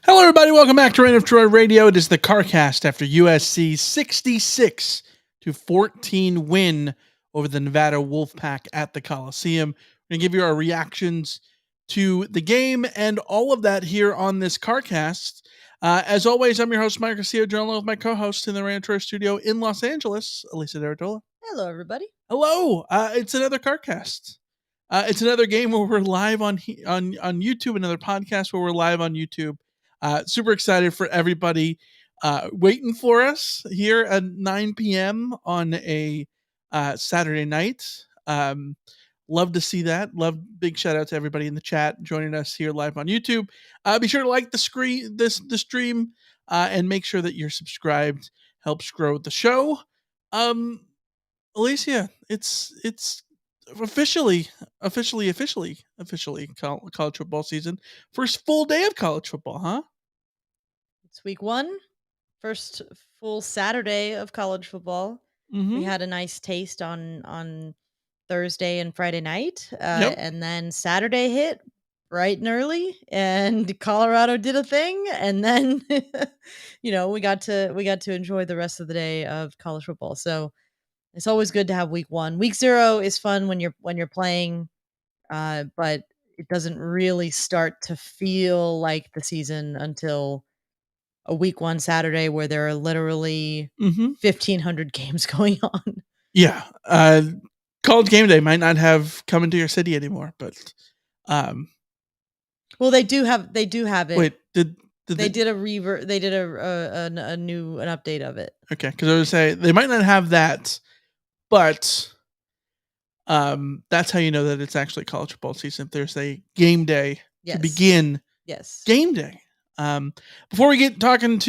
Hello, everybody. Welcome back to Reign of Troy Radio. It is the Carcast after USC 66-14 win over the Nevada Wolfpack at the Coliseum. We're going to give you our reactions to the game and all of that here on this Carcast. As always, I'm your host, Mike Castillo, joined with my co-host in the Rant Line studio in Los Angeles, Alicia Artola. Hello, everybody. Hello. It's another Carcast. It's another game where we're live on YouTube, another podcast where we're live on YouTube. Super excited for everybody waiting for us here at 9 p.m. on a Saturday night. Love to see that. Big shout out to everybody in the chat joining us here live on YouTube. Be sure to like the stream, and make sure that you're subscribed. Helps grow the show. Alicia, it's officially college football season. First full day of college football, huh? It's week one, first full Saturday of college football. Mm-hmm. We had a nice taste on Thursday and Friday night, Yep. and then Saturday hit bright and early, and Colorado did a thing, and then we got to enjoy the rest of the day of college football. So it's always good to have week one. Week 0 is fun when you're playing, but it doesn't really start to feel like the season until a week 1 Saturday where there are literally 1,500 games going on. Yeah. College game day might not have come into your city anymore, but well, they do have it. Wait, they did a revert? They did an update of it. Okay, because I would say they might not have that, but that's how you know that it's actually college football season. If there's a game day to begin, game day. Before we get talking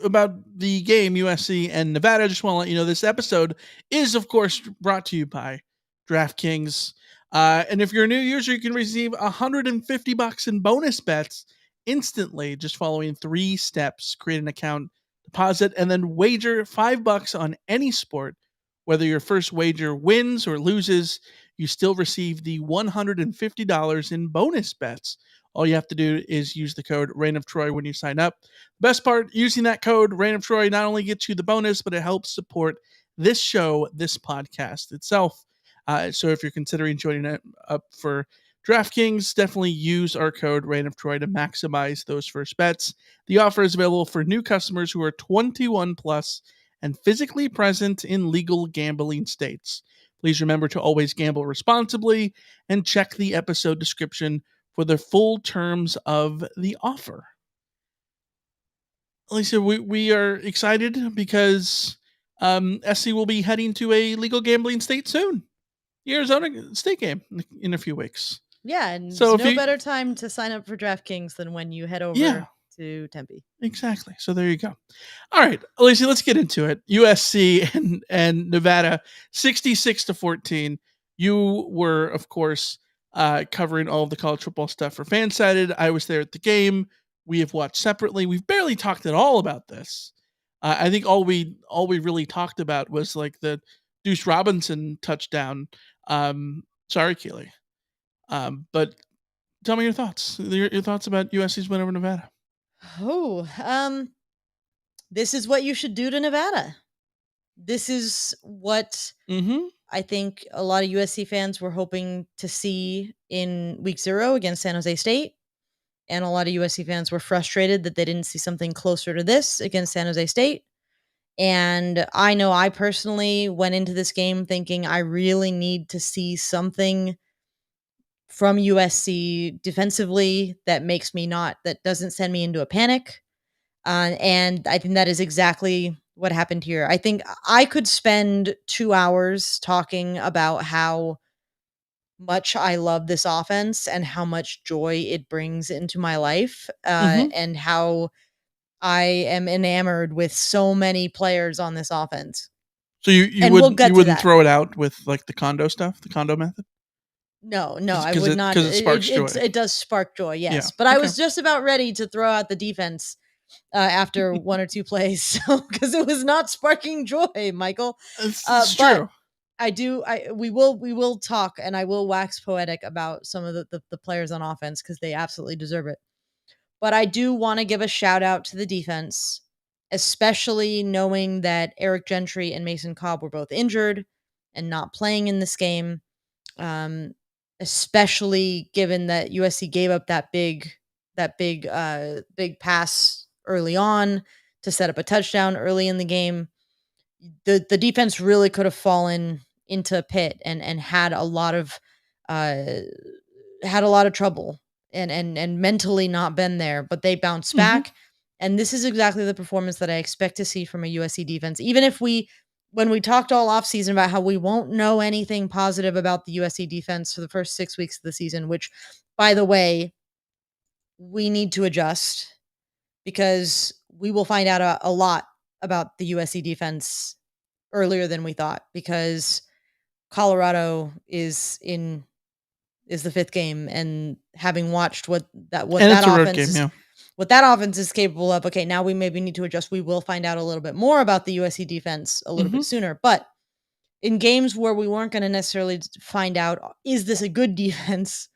about the game, USC and Nevada, I just want to let you know this episode is, of course, brought to you by DraftKings. And if you're a new user, you can receive $150 in bonus bets instantly, just following 3 steps. Create an account, deposit, and then wager $5 on any sport. Whether your first wager wins or loses, you still receive the $150 in bonus bets. All you have to do is use the code Reign of Troy when you sign up. Best part, using that code Reign of Troy not only gets you the bonus, but it helps support this show, this podcast itself. So if you're considering joining it up for DraftKings, definitely use our code Reign of Troy to maximize those first bets. The offer is available for new customers who are 21 plus and physically present in legal gambling states. Please remember to always gamble responsibly and check the episode description for the full terms of the offer. Alicia, we are excited because SC will be heading to a legal gambling state soon. The Arizona State game in a few weeks. Yeah, and so no better time to sign up for DraftKings than when you head over to Tempe. Exactly. So there you go. All right, Alicia, let's get into it. USC and Nevada, 66-14. You were, of course, covering all of the college football stuff for Fansided. I was there at the game. We have watched separately. We've barely talked at all about this. I think all we really talked about was like the Deuce Robinson touchdown. Sorry, Keely. But tell me your thoughts. Your thoughts about USC's win over Nevada. This is what you should do to Nevada. This is what I think a lot of USC fans were hoping to see in week 0 against San Jose State. And a lot of USC fans were frustrated that they didn't see something closer to this against San Jose State. And I know I personally went into this game thinking I really need to see something from USC defensively that doesn't send me into a panic. And I think that is exactly what happened here. I think I could spend 2 hours talking about how much I love this offense and how much joy it brings into my life, and how I am enamored with so many players on this offense. So you wouldn't throw it out with like the condo stuff, the condo method? No, I would not. Because it sparks joy. It does spark joy, yes. Yeah. But I was just about ready to throw out the defense after 1 or 2 plays, because it was not sparking joy, Michael. It's true. We will talk, and I will wax poetic about some of the players on offense because they absolutely deserve it. But I do want to give a shout out to the defense, especially knowing that Eric Gentry and Mason Cobb were both injured and not playing in this game. Especially given that USC gave up that big pass early on to set up a touchdown early in the game. The defense really could have fallen into a pit and had a lot of trouble and mentally not been there, but they bounced back. And this is exactly the performance that I expect to see from a USC defense. Even if when we talked all offseason about how we won't know anything positive about the USC defense for the first 6 weeks of the season, which, by the way, we need to adjust because we will find out a lot about the USC defense earlier than we thought, because Colorado is the 5th game, and having watched what that offense is capable of. Okay, now we maybe need to adjust. We will find out a little bit more about the USC defense a little bit sooner, but in games where we weren't going to necessarily find out, is this a good defense?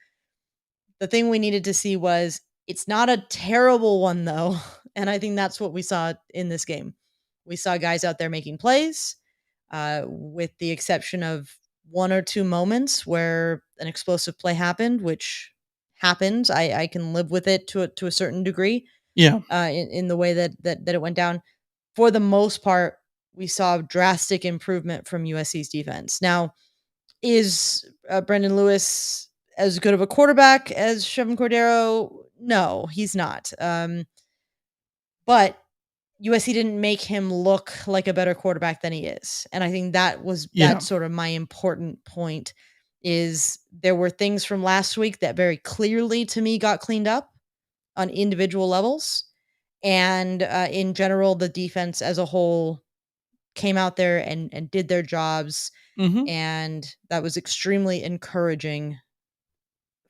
The thing we needed to see was it's not a terrible one, though. And I think that's what we saw in this game. We saw guys out there making plays, with the exception of 1 or 2 moments where an explosive play happened, which happens. I can live with it to a certain degree. Yeah. In the way that it went down. For the most part, we saw drastic improvement from USC's defense. Now, is Brendan Lewis as good of a quarterback as Chevan Cordero? No, he's not. But USC didn't make him look like a better quarterback than he is. And I think that's sort of my important point, is there were things from last week that very clearly to me got cleaned up on individual levels. And in general, the defense as a whole came out there and did their jobs. And that was extremely encouraging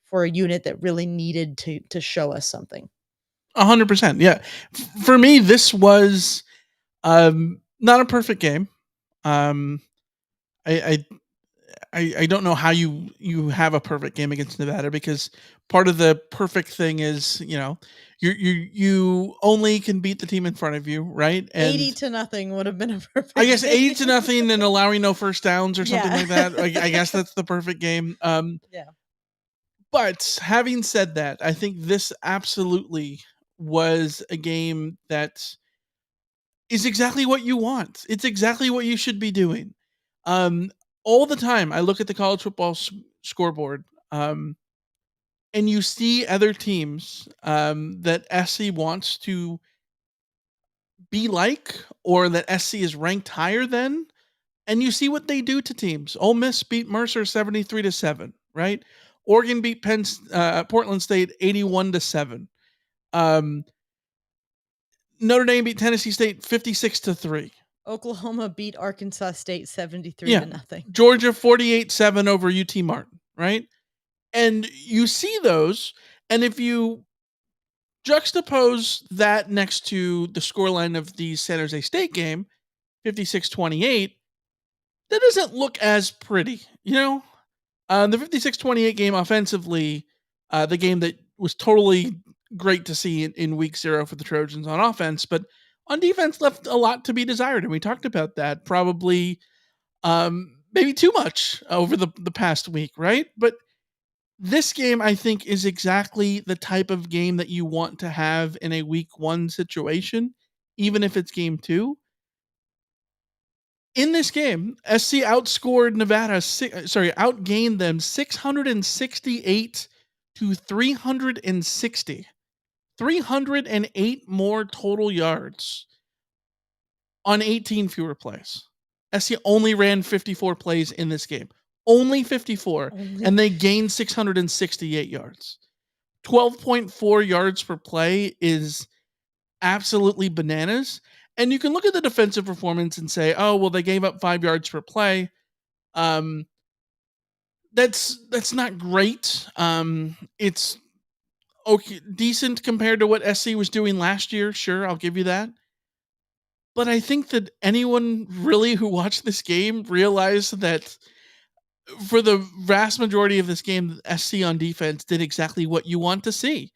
for a unit that really needed to show us something. 100%. Yeah. For me, this was not a perfect game. I don't know how you have a perfect game against Nevada, because part of the perfect thing is, you only can beat the team in front of you, right? And 80-0 would have been a perfect I guess 80-0 and allowing no first downs or something like that. I guess that's the perfect game. Yeah. But having said that, I think this absolutely was a game that is exactly what you want. It's exactly what you should be doing. All the time, I look at the college football scoreboard, and you see other teams that SC wants to be like, or that SC is ranked higher than, and you see what they do to teams. Ole Miss beat Mercer 73-7, right? Oregon beat Portland State 81-7. Notre Dame beat Tennessee State 56-3. Oklahoma beat Arkansas State 73-0. Georgia 48-7 over UT Martin, right? And you see those, and if you juxtapose that next to the scoreline of the San Jose State game, 56-28, that doesn't look as pretty, The 56-28 game offensively, the game that was totally great to see in week 0 for the Trojans on offense, but on defense left a lot to be desired. And we talked about that probably maybe too much over the past week, right? But this game, I think, is exactly the type of game that you want to have in a week 1 situation, even if it's game 2. In this game, SC outgained them 668 to 360. 308 more total yards on 18 fewer plays. SC only ran 54 plays in this game. Only 54. And they gained 668 yards. 12.4 yards per play is absolutely bananas. And you can look at the defensive performance and say, oh, well, they gave up 5 yards per play. That's not great. It's okay, decent compared to what SC was doing last year. Sure, I'll give you that. But I think that anyone really who watched this game realized that for the vast majority of this game, SC on defense did exactly what you want to see.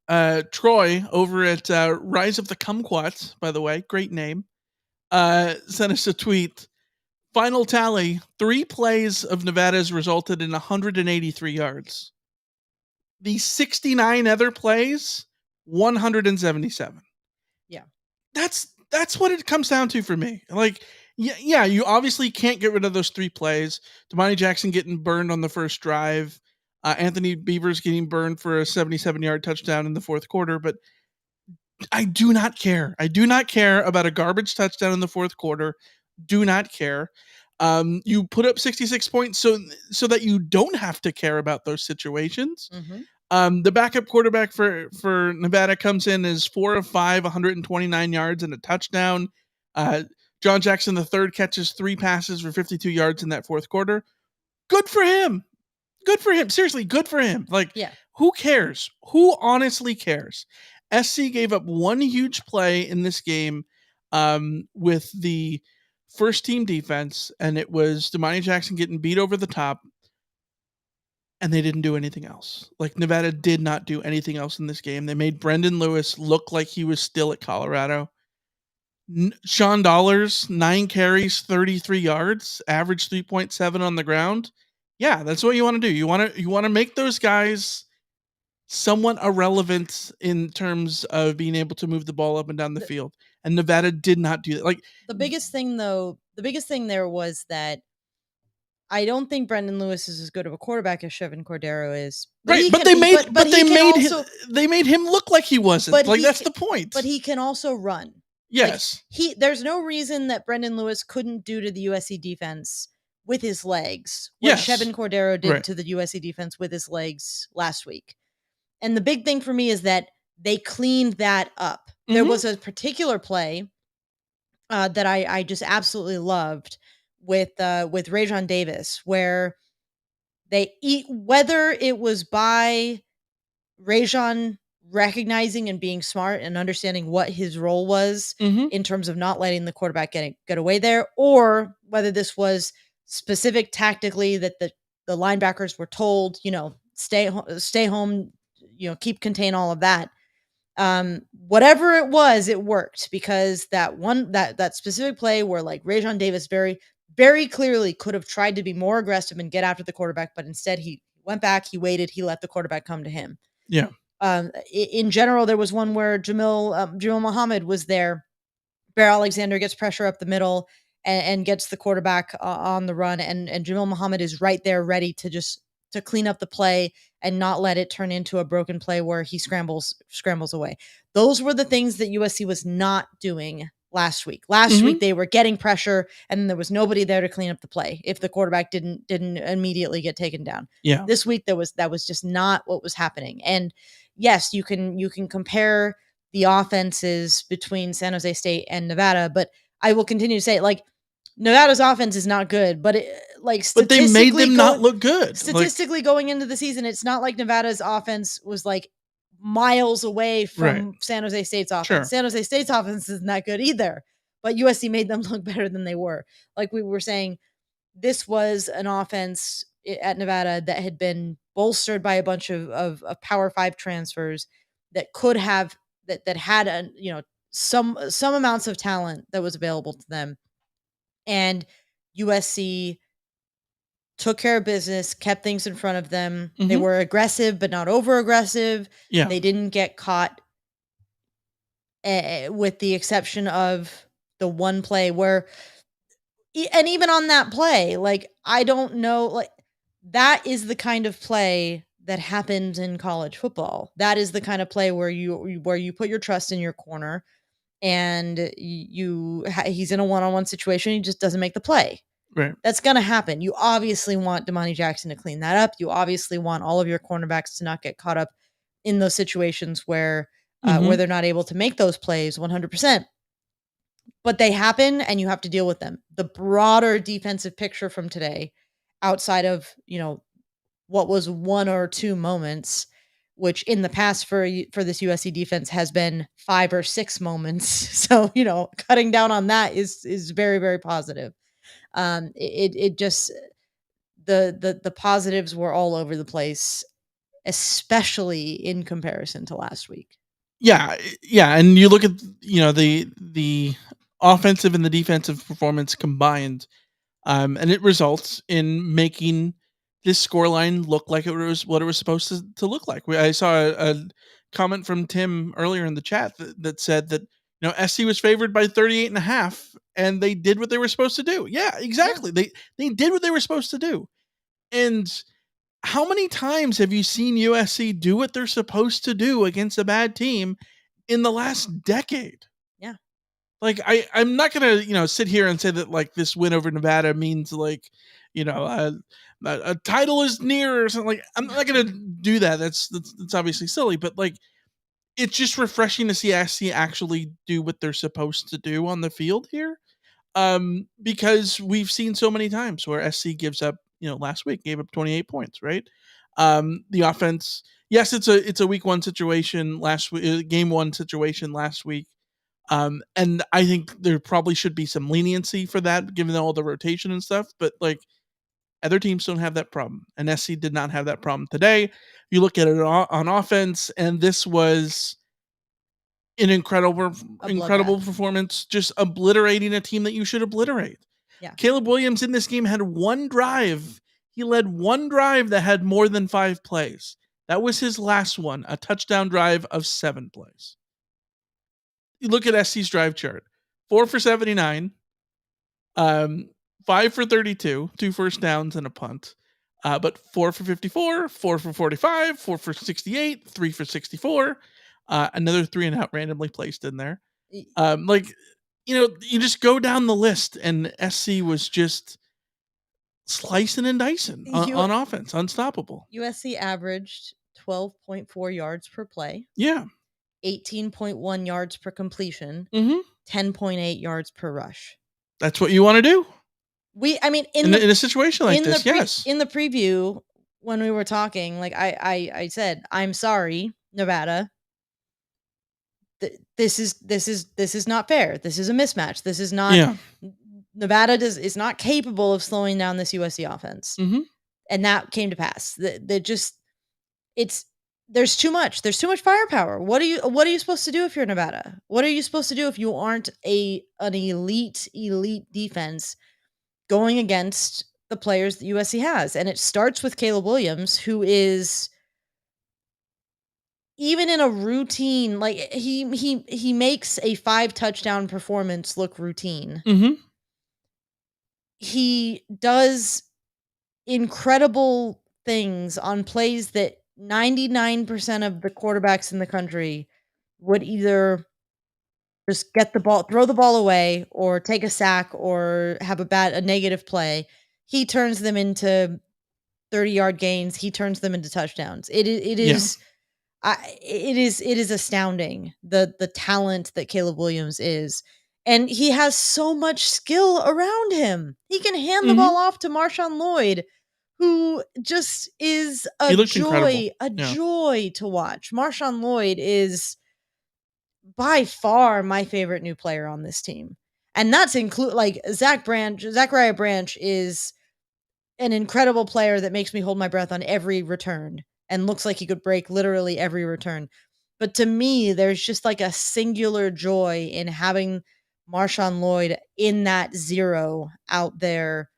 Troy over at Rise of the Kumquats, by the way, great name, sent us a tweet. Final tally, 3 plays of Nevada's resulted in 183 yards. The 69 other plays, 177. Yeah. That's what it comes down to for me. Like, yeah, you obviously can't get rid of those 3 plays. Damani Jackson getting burned on the first drive. Anthony Beavers getting burned for a 77-yard touchdown in the fourth quarter. But I do not care. I do not care about a garbage touchdown in the fourth quarter. Do not care. You put up 66 points so that you don't have to care about those situations. Mm-hmm. The backup quarterback for Nevada comes in as 4 of 5, 129 yards and a touchdown. John Jackson III catches 3 passes for 52 yards in that fourth quarter. Good for him. Good for him. Seriously, good for him. Like, yeah. Who cares? Who honestly cares? SC gave up one huge play in this game with the first team defense, and it was Damani Jackson getting beat over the top, and they didn't do anything else. Like, Nevada did not do anything else in this game. They made Brendan Lewis look like he was still at Colorado. Sean Dollars, 9 carries, 33 yards, average 3.7 on the ground. Yeah, that's what you want to do. You want to make those guys somewhat irrelevant in terms of being able to move the ball up and down the field. And Nevada did not do that. Like, the biggest thing there was that I don't think Brendan Lewis is as good of a quarterback as Chevan Cordero is. Right, but they made him look like he wasn't. Like, that's the point. But he can also run. Yes. Like, there's no reason that Brendan Lewis couldn't do to the USC defense with his legs what Chevan Cordero did to the USC defense with his legs last week. And the big thing for me is that they cleaned that up. Mm-hmm. There was a particular play that I just absolutely loved with Rajon Davis, where whether it was by Rajon recognizing and being smart and understanding what his role was in terms of not letting the quarterback get away there, or whether this was specific tactically that the linebackers were told, stay home, contain all of that. Whatever it was, it worked, because that specific play where, like, Rajon Davis very, very clearly could have tried to be more aggressive and get after the quarterback, but instead he went back, he waited, he let the quarterback come to him. Yeah. In general, there was one where Jamil Muhammad was there. Bear Alexander gets pressure up the middle and gets the quarterback on the run, and Jamil Muhammad is right there ready to clean up the play and not let it turn into a broken play where he scrambles away. Those were the things that USC was not doing last week. Last week they were getting pressure and there was nobody there to clean up the play if the quarterback didn't immediately get taken down. Yeah. This week that was just not what was happening. And yes, you can compare the offenses between San Jose State and Nevada, but I will continue to say, like, Nevada's offense is not good, but they made them not look good. Statistically, going into the season, it's not like Nevada's offense was like miles away from San Jose State's offense. Sure. San Jose State's offense isn't that good either, but USC made them look better than they were. Like we were saying, this was an offense at Nevada that had been bolstered by a bunch of Power 5 transfers that could have that had some amounts of talent that was available to them. And USC took care of business, kept things in front of them. They were aggressive, but not over aggressive. Yeah. They didn't get caught, with the exception of the one play where, and even on that play, like, I don't know, like, that is the kind of play that happens in college football. That is the kind of play where you put your trust in your corner, and he's in a one-on-one situation. He just doesn't make the play. Right. That's going to happen. You obviously want Damani Jackson to clean that up. You obviously want all of your cornerbacks to not get caught up in those situations where they're not able to make those plays 100%. But they happen, and you have to deal with them. The broader defensive picture from today, outside of, what was one or two moments, which in the past for this USC defense has been 5 or 6 moments. So, cutting down on that is very, very positive. It just, the positives were all over the place. especially in comparison to last week. Yeah, and you look at the offensive and the defensive performance combined, and it results in making this scoreline look like it was what it was supposed to look like. I saw a comment from Tim earlier in the chat that said that SC was favored by 38.5, and they did what they were supposed to do. Yeah, exactly. Yeah. They did what they were supposed to do. And how many times have you seen USC do what they're supposed to do against a bad team in the last decade? Yeah. Like I'm not gonna sit here and say that like this win over Nevada means like a title is near or something. Like I'm not gonna do that. That's obviously silly, but like it's just refreshing to see SC actually do what they're supposed to do on the field here. Because we've seen so many times where SC gives up. Last week gave up 28 points, right? The offense, yes, it's a week one situation last week, game one situation last week. And I think there probably should be some leniency for that, given all the rotation and stuff. But like other teams don't have that problem, and SC did not have that problem today. You look at it on offense, and this was an incredible performance, just obliterating a team that you should obliterate. Yeah. Caleb Williams in this game had one drive. He led one drive that had more than 5 plays. That was his last one, a touchdown drive of 7 plays. You look at SC's drive chart. 4 for 79, 5 for 32, 2 first downs and a punt. But 4 for 54, 4 for 45, 4 for 68, 3 for 64. Another 3 and out randomly placed in there. You just go down the list, and SC was just slicing and dicing on offense, unstoppable. USC averaged 12.4 yards per play. Yeah. 18.1 yards per completion. 10.8 yards per rush. That's what you want to do. In a situation like this, yes. In the preview, when we were talking, like I said, I'm sorry, Nevada. This is not fair. This is a mismatch. This is not. Yeah. Nevada is not capable of slowing down this USC offense, and that came to pass. There's too much. There's too much firepower. What are you supposed to do if you're Nevada? What are you supposed to do if you aren't an elite defense going against the players that USC has? And it starts with Caleb Williams, who is, even in a routine, like he makes a 5 touchdown performance look routine. He does incredible things on plays that 99% of the quarterbacks in the country would either just get the ball, throw the ball away, or take a sack, or have a negative play. He turns them into 30-yard gains. He turns them into touchdowns. It is astounding the talent that Caleb Williams is. And he has so much skill around him. He can hand the ball off to MarShawn Lloyd, who just is a joy to watch. MarShawn Lloyd is by far my favorite new player on this team. And that's Zachariah Branch is an incredible player that makes me hold my breath on every return and looks like he could break literally every return. But to me, there's just like a singular joy in having MarShawn Lloyd in that 0 out there,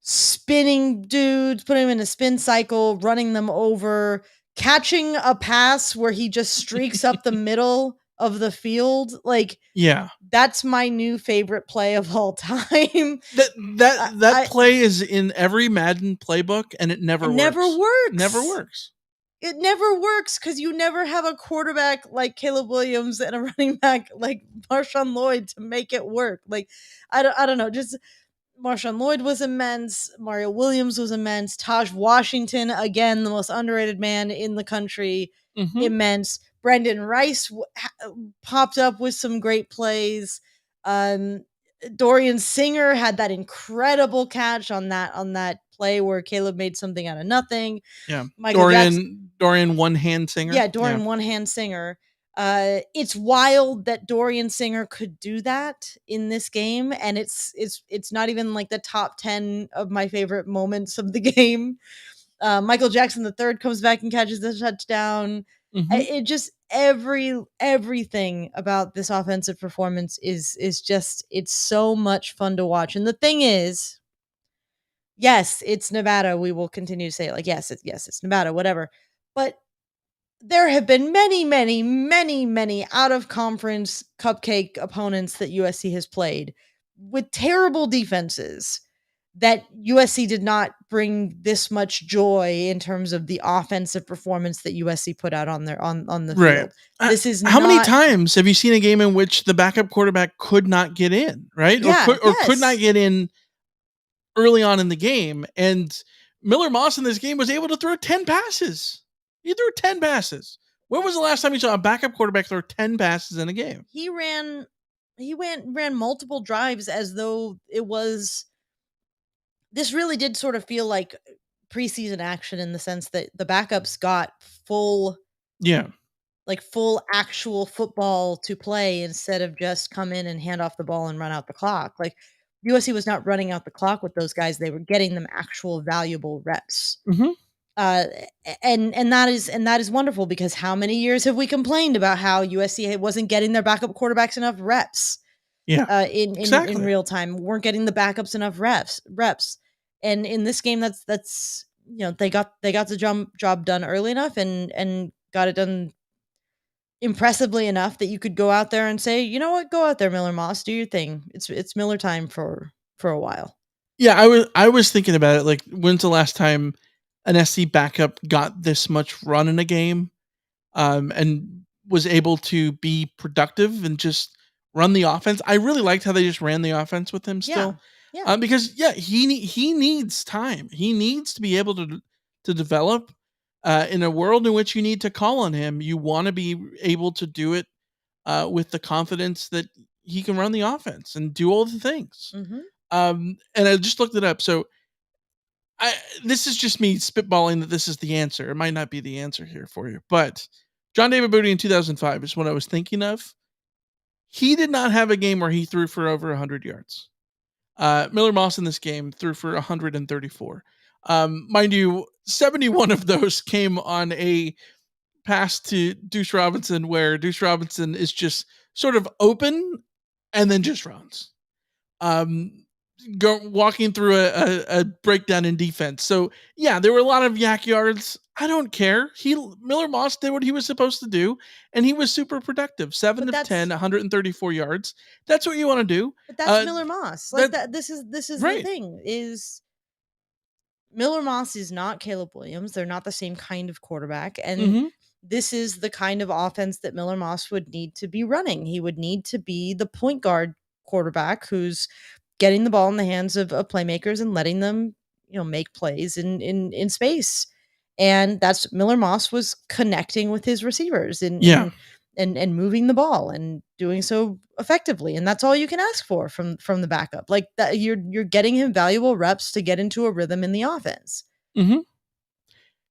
spinning dudes, putting them in a spin cycle, running them over, catching a pass where he just streaks up the middle of the field. Like, yeah, that's my new favorite play of all time. That play is in every Madden playbook, and it never works. Never works. It never works because you never have a quarterback like Caleb Williams and a running back like MarShawn Lloyd to make it work. Like, I don't know. Just MarShawn Lloyd was immense. Mario Williams was immense. Taj Washington, again, the most underrated man in the country, immense. Brendan Rice popped up with some great plays. Dorian Singer had that incredible catch on that play where Caleb made something out of nothing. Yeah, Dorian one hand Singer. Yeah, Dorian one hand Singer. It's wild that Dorian Singer could do that in this game, and it's not even like the top 10 of my favorite moments of the game. Michael Jackson III comes back and catches the touchdown. It just everything about this offensive performance is just, it's so much fun to watch. And the thing is, yes, it's Nevada. We will continue to say it, like, yes, it's Nevada, whatever. But there have been many out of conference cupcake opponents that USC has played with terrible defenses that USC did not bring this much joy in terms of the offensive performance that USC put out on the field. This is how many times have you seen a game in which the backup quarterback could not get in, right? Yeah, or could not get in early on in the game, and Miller Moss in this game was able to throw 10 passes. He threw 10 passes. When was the last time you saw a backup quarterback throw 10 passes in a game? He ran multiple drives as though it was, this really did sort of feel like preseason action in the sense that the backups got full actual football to play instead of just come in and hand off the ball and run out the clock. Like, USC was not running out the clock with those guys. They were getting them actual valuable reps. And that is wonderful, because how many years have we complained about how USC wasn't getting their backup quarterbacks enough reps? In real time, weren't getting the backups enough reps. And in this game, that's they got the job done early enough and got it done impressively enough that you could go out there and say, you know what, go out there, Miller Moss, do your thing. It's Miller time for a while. Yeah, I was thinking about it, like, when's the last time an SC backup got this much run in a game, and was able to be productive and just run the offense. I really liked how they just ran the offense with him still. Yeah. Because he needs time. He needs to be able to develop. In a world in which you need to call on him, you want to be able to do it with the confidence that he can run the offense and do all the things. And I just looked it up. So this is just me spitballing that this is the answer. It might not be the answer here for you, but John David Booty in 2005 is what I was thinking of. He did not have a game where he threw for over 100 yards. Miller Moss in this game threw for 134. Mind you, 71 of those came on a pass to Deuce Robinson, where Deuce Robinson is just sort of open and then just runs. Walking through a breakdown in defense. So yeah, there were a lot of yak yards. I don't care. Miller Moss did what he was supposed to do, and he was super productive. 7 of 10, 134 yards. That's what you want to do. But that's Miller Moss. Like that. This is right. The thing is, Miller Moss is not Caleb Williams. They're not the same kind of quarterback, and this is the kind of offense that Miller Moss would need to be running. He would need to be the point guard quarterback who's getting the ball in the hands of playmakers and letting them, make plays in space. And that's Miller Moss was connecting with his receivers and moving the ball and doing so effectively. And that's all you can ask for from the backup. Like that, you're getting him valuable reps to get into a rhythm in the offense.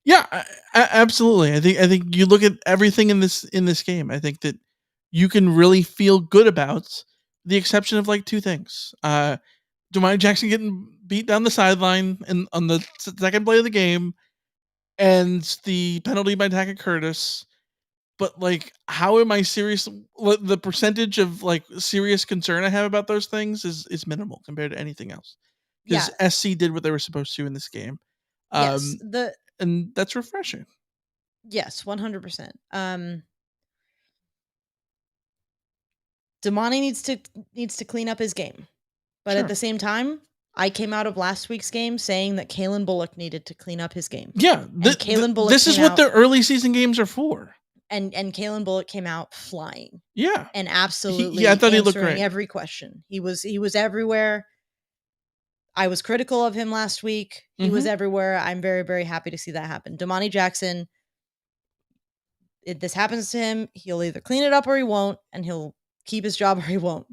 Yeah, absolutely. I think you look at everything in this game. I think that you can really feel good about, the exception of like two things. Domani Jackson getting beat down the sideline on the second play of the game, and the penalty by Tackett Curtis. But like, how am I serious? The percentage of like serious concern I have about those things is minimal compared to anything else. Because SC did what they were supposed to in this game. Yes, and that's refreshing. Yes, 100%. Domani needs to clean up his game. But at the same time, I came out of last week's game saying that Kalen Bullock needed to clean up his game. Yeah, Kalen Bullock. This is what the early season games are for. And Kalen Bullock came out flying. Yeah, and absolutely. I thought he looked great. Every question. He was everywhere. I was critical of him last week. He was everywhere. I'm very, very happy to see that happen. Domani Jackson. If this happens to him, he'll either clean it up or he won't, and he'll keep his job or he won't.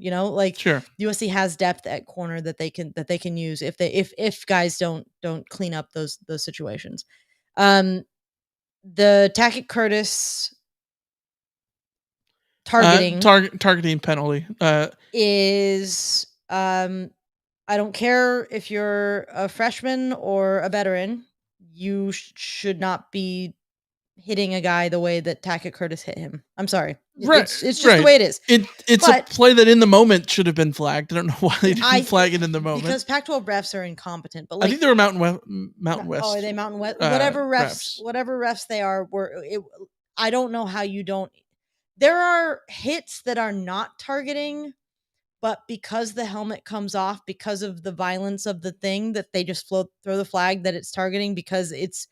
Sure. USC has depth at corner that they can use if guys don't clean up those situations. The Tackett Curtis targeting penalty is I don't care if you're a freshman or a veteran. you should not be hitting a guy the way that Tackett Curtis hit him. I'm sorry. Right, it's just the way it is. It's a play that in the moment should have been flagged. I don't know why they didn't flag it in the moment. Because Pac-12 refs are incompetent. But I think they were Mountain West. Oh, are they Mountain West? Whatever refs they are, I don't know how you don't. There are hits that are not targeting, but because the helmet comes off, because of the violence of the thing, that they just throw the flag that it's targeting because it's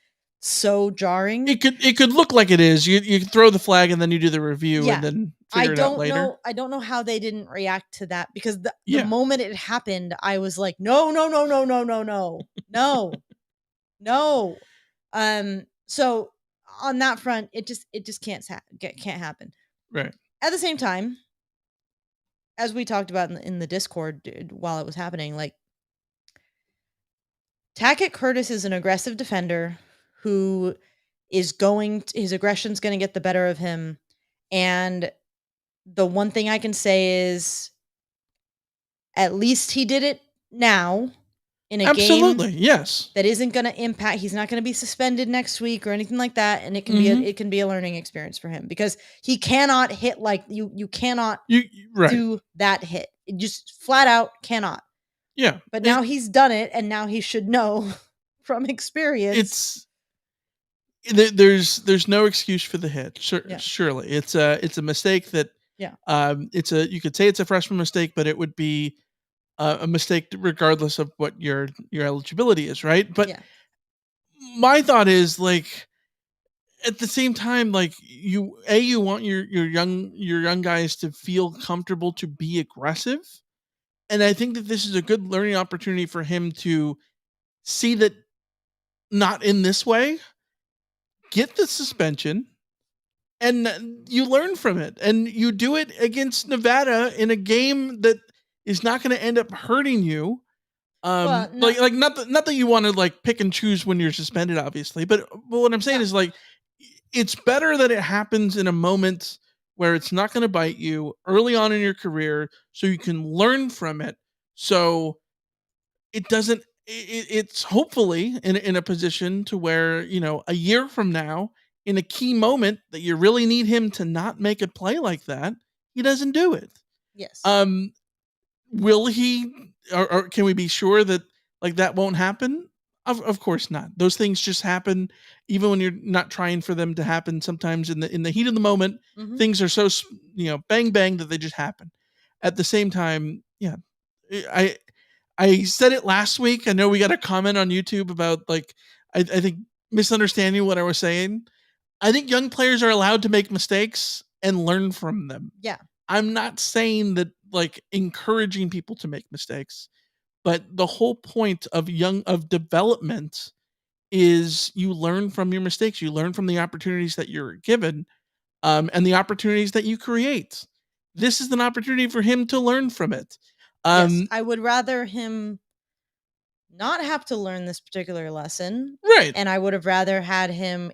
so jarring. It could look like it is. You throw the flag and then you do the review and then figure it out later. I don't know how they didn't react to that, because the moment it happened, I was like, no. So on that front, it just can't happen. Right. At the same time, as we talked about in the Discord while it was happening, like, Tackett Curtis is an aggressive defender who is his aggression's going to get the better of him. And the one thing I can say is, at least he did it now in a game that isn't going to impact. He's not going to be suspended next week or anything like that. And it can be a learning experience for him, because he cannot hit like you cannot do that hit. It just flat out cannot. Yeah. But now he's done it, and now he should know from experience. There's no excuse for the hit. Surely it's a mistake that you could say it's a freshman mistake, but it would be a mistake regardless of what your eligibility is, right? But my thought is, like, at the same time, like, you want your young guys to feel comfortable to be aggressive. And I think that this is a good learning opportunity for him to see that not in this way, get the suspension, and you learn from it. And you do it against Nevada in a game that is not going to end up hurting you. Not that you want to, like, pick and choose when you're suspended, obviously. But what I'm saying is, like, it's better that it happens in a moment where it's not going to bite you early on in your career, so you can learn from it. So it doesn't, it's hopefully in a position to where, a year from now, in a key moment that you really need him to not make a play like that, he doesn't do it. Yes. Will he, or can we be sure that, like, that won't happen? Of course not. Those things just happen, even when you're not trying for them to happen. Sometimes in the heat of the moment, things are so bang bang that they just happen. At the same time, I said it last week. I know we got a comment on YouTube about, like, I think misunderstanding what I was saying. I think young players are allowed to make mistakes and learn from them. Yeah. I'm not saying that, like, encouraging people to make mistakes. But the whole point of development is you learn from your mistakes. You learn from the opportunities that you're given, and the opportunities that you create. This is an opportunity for him to learn from it. Yes, I would rather him not have to learn this particular lesson. Right. And I would have rather had him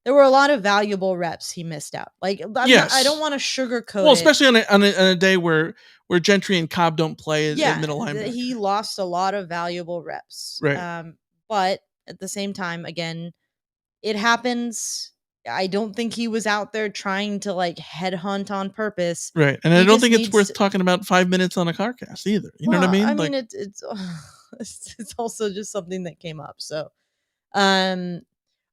there were a lot of valuable reps he missed out. Like, I don't want to sugarcoat it. Well, especially on a day where Gentry and Cobb don't play at middle linebacker. He lost a lot of valuable reps. Right. But at the same time, again, it happens. I don't think he was out there trying to, like, headhunt on purpose. Right. And I don't think it's worth talking about 5 minutes on a Carcast either. You know what I mean? I mean, it's also just something that came up. So,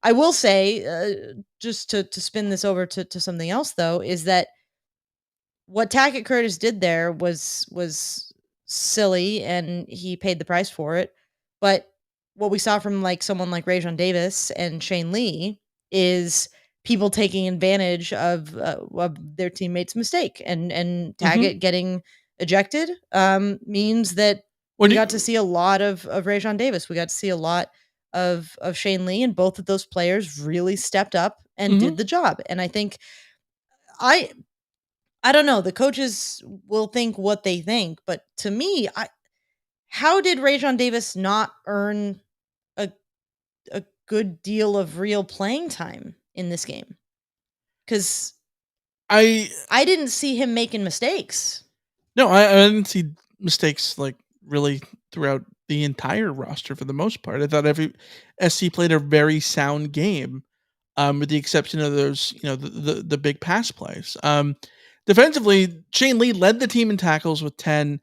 I will say, just to spin this over to something else, though, is that what Tackett Curtis did there was silly, and he paid the price for it. But what we saw from, like, someone like Rajon Davis and Shane Lee is people taking advantage of their teammate's mistake, and Tackett getting ejected means that we got to see a lot of Rajon Davis. We got to see a lot of Shane Lee, and both of those players really stepped up and did the job. And I think I don't know, the coaches will think what they think, but to me, how did Rajon Davis not earn a good deal of real playing time in this game? Because I didn't see him making mistakes. No, I didn't see mistakes, like, really throughout the entire roster for the most part. I thought every SC played a very sound game, with the exception of those, the big pass plays. Defensively, Shane Lee led the team in tackles with 10.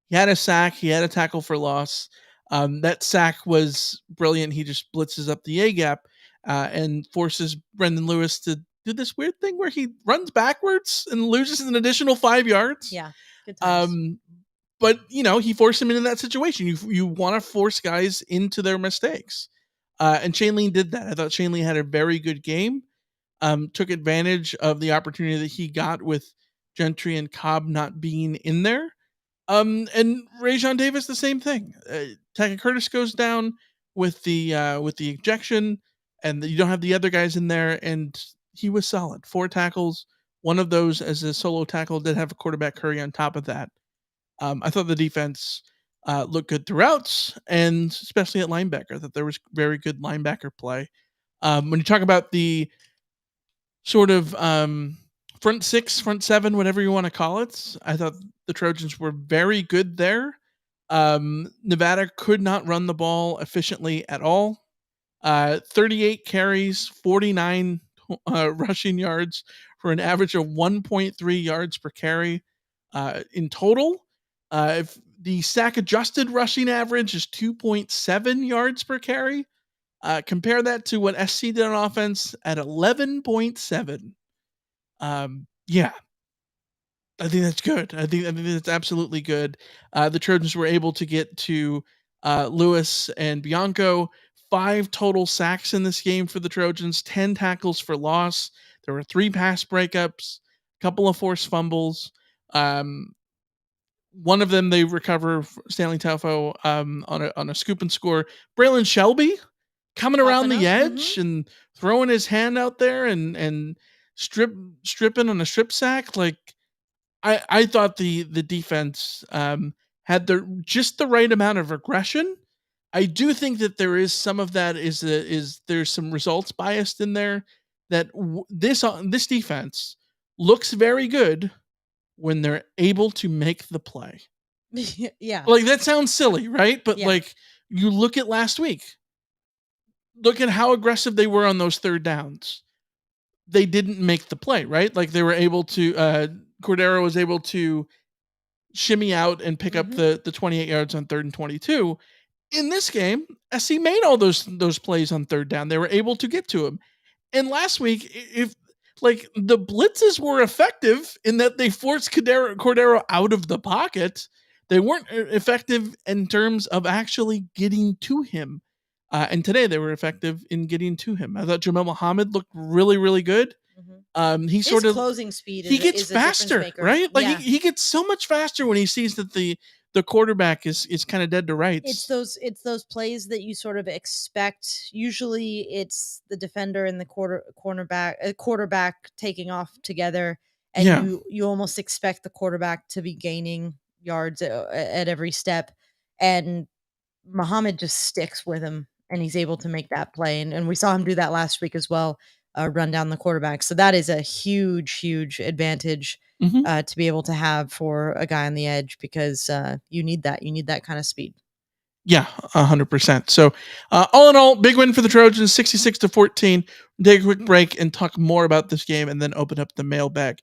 He had a sack. He had a tackle for loss. That sack was brilliant. He just blitzes up the A gap and forces Brendan Lewis to do this weird thing where he runs backwards and loses an additional 5 yards. Yeah, good times. But he forced him into that situation. You want to force guys into their mistakes, and Shane Lee did that. I thought Shane Lee had a very good game. Took advantage of the opportunity that he got with Gentry and Cobb not being in there. And Rajon Davis, the same thing. Tackett Curtis goes down with the ejection, and you don't have the other guys in there, and he was solid. 4 tackles, one of those as a solo tackle, did have a quarterback hurry on top of that. I thought the defense looked good throughout, and especially at linebacker, that there was very good linebacker play. When you talk about the sort of front 6, front 7, whatever you want to call it, I thought the Trojans were very good there. Nevada could not run the ball efficiently at all. 38 carries, 49 rushing yards for an average of 1.3 yards per carry in total. If the sack adjusted rushing average is 2.7 yards per carry, compare that to what SC did on offense at 11.7. Yeah, I think that's good. I think that's absolutely good. The Trojans were able to get to Lewis and Bianco. 5 total sacks in this game for the Trojans, 10 tackles for loss. There were 3 pass breakups, a couple of forced fumbles. One of them they recover Stanley Taufo on a scoop and score. Braylon Shelby coming around the edge and throwing his hand out there and stripping on a strip sack. Like I thought the defense had just the right amount of aggression. I do think that there is some of that is there's some results biased in there that this defense looks very good when they're able to make the play. Yeah. Like that sounds silly, right? But like you look at last week, look at how aggressive they were on those third downs. They didn't make the play, right? Like they were able to Cordero was able to shimmy out and pick up the 28 yards on 3rd and 22. In this game, SC made all those plays on 3rd down. They were able to get to him. And last week, if like the blitzes were effective in that they forced Cordero out of the pocket, they weren't effective in terms of actually getting to him. And today they were effective in getting to him. I thought Jamel Muhammad looked really, really good. He sort of closing speed. He gets faster, right? Like he gets so much faster when he sees that the quarterback is kind of dead to rights. It's those plays that you sort of expect. Usually, it's the defender and the quarterback taking off together, and you almost expect the quarterback to be gaining yards at every step, and Muhammad just sticks with him, and he's able to make that play, and we saw him do that last week as well. Run down the quarterback. So that is a huge advantage to be able to have for a guy on the edge because you need that. You need that kind of speed. Yeah, 100%. So all in all, big win for the Trojans, 66-14. We'll take a quick break and talk more about this game and then open up the mailbag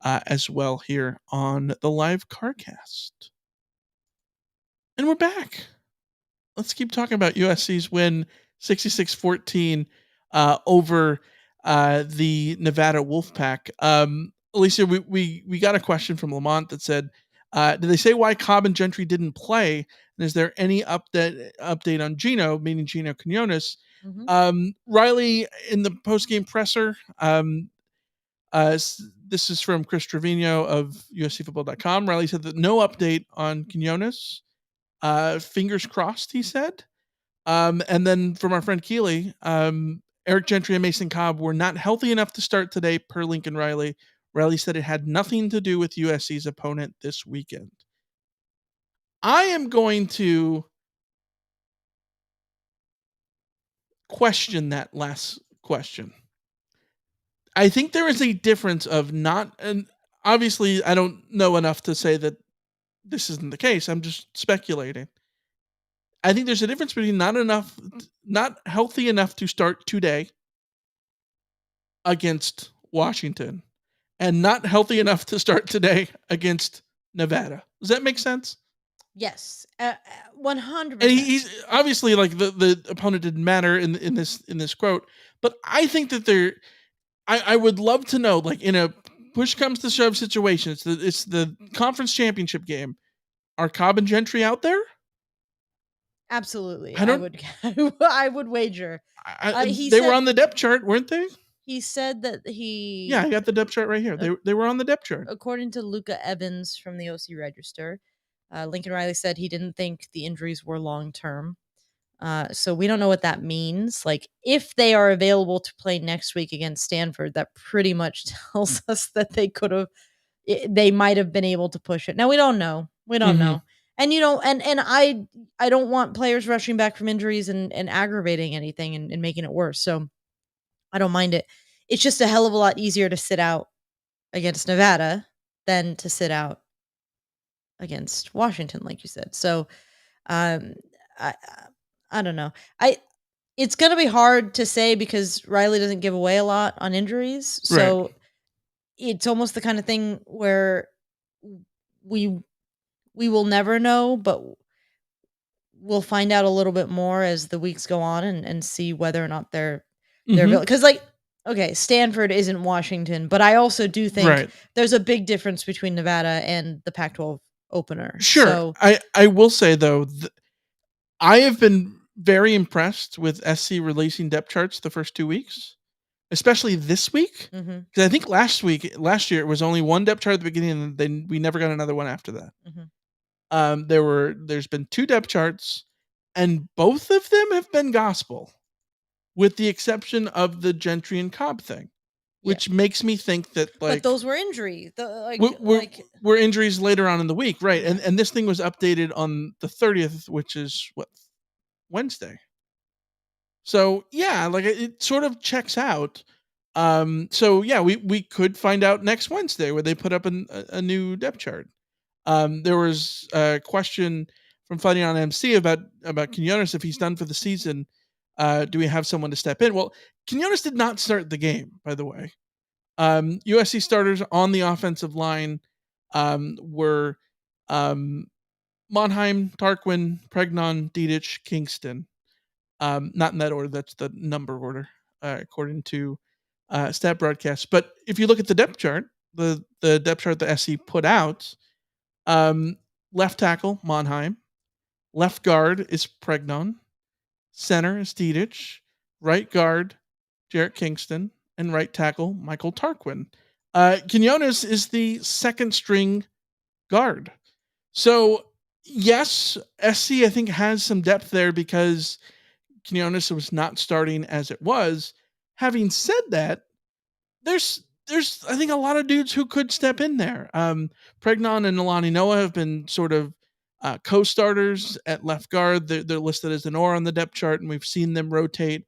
as well here on the live Carcast. And we're back. Let's keep talking about USC's win, 66-14 over the Nevada Wolfpack. Alicia, we got a question from Lamont that said, did they say why Cobb and Gentry didn't play? And is there any update on Gino, meaning Gino Quinones? Riley in the post-game presser, this is from Chris Trevino of USCfootball.com. Riley said that no update on Quinones. Fingers crossed, he said. And then from our friend Keeley, Eric Gentry and Mason Cobb were not healthy enough to start today, per Lincoln Riley. Riley said it had nothing to do with USC's opponent this weekend. I am going to question that last question. I think there is a difference of not, and obviously I don't know enough to say that this isn't the case. I'm just speculating. I think there's a difference between not healthy enough to start today against Washington and not healthy enough to start today against Nevada. Does that make sense? Yes, 100%. And he's obviously like the opponent didn't matter in this quote, but I think that I would love to know, like, in a push comes to shove situation, it's the conference championship game. Are Cobb and Gentry out there? Absolutely, I would wager. They were on the depth chart, weren't they? He said that he. Yeah, I got the depth chart right here. They were on the depth chart. According to Luca Evans from the OC Register, Lincoln Riley said he didn't think the injuries were long term. So we don't know what that means. Like, if they are available to play next week against Stanford, that pretty much tells us that they might have been able to push it. Now we don't know. We don't know. And and I don't want players rushing back from injuries and aggravating anything and making it worse. So I don't mind it. It's just a hell of a lot easier to sit out against Nevada than to sit out against Washington, like you said. So I don't know. It's going to be hard to say because Riley doesn't give away a lot on injuries. So it's almost the kind of thing where we will never know, but we'll find out a little bit more as the weeks go on and see whether or not they're available. Because, like, okay, Stanford isn't Washington, but I also do think there's a big difference between Nevada and the Pac-12 opener. Sure. So, I will say, though, I have been very impressed with SC releasing depth charts the first 2 weeks, especially this week. Because I think last year, it was only one depth chart at the beginning, and then we never got another one after that. There's been 2 depth charts, and both of them have been gospel, with the exception of the Gentry and Cobb thing, which makes me think that, like, but those were injuries. Were injuries later on in the week, right? Yeah. And this thing was updated on the 30th, which is what, Wednesday. So yeah, like, it sort of checks out. So yeah, we could find out next Wednesday where they put up a new depth chart. There was a question from Fighting on MC about Quinones if he's done for the season. Do we have someone to step in? Well, Quinones did not start the game, by the way. USC starters on the offensive line were Monheim, Tarquin, Pregnon, Dedich, Kingston. Not in that order. That's the number order, according to Stat Broadcast. But if you look at the depth chart, the depth chart that SC put out, left tackle, Monheim. Left guard is Pregnon. Center is Dedich. Right guard, Jarrett Kingston. And right tackle, Michael Tarquin. Quinones is the second string guard. So, yes, SC, I think, has some depth there because Quinones was not starting as it was. Having said that, there's I think a lot of dudes who could step in there. Pregnon and Alani Noah have been sort of co-starters at left guard. They're listed as an or on the depth chart, and we've seen them rotate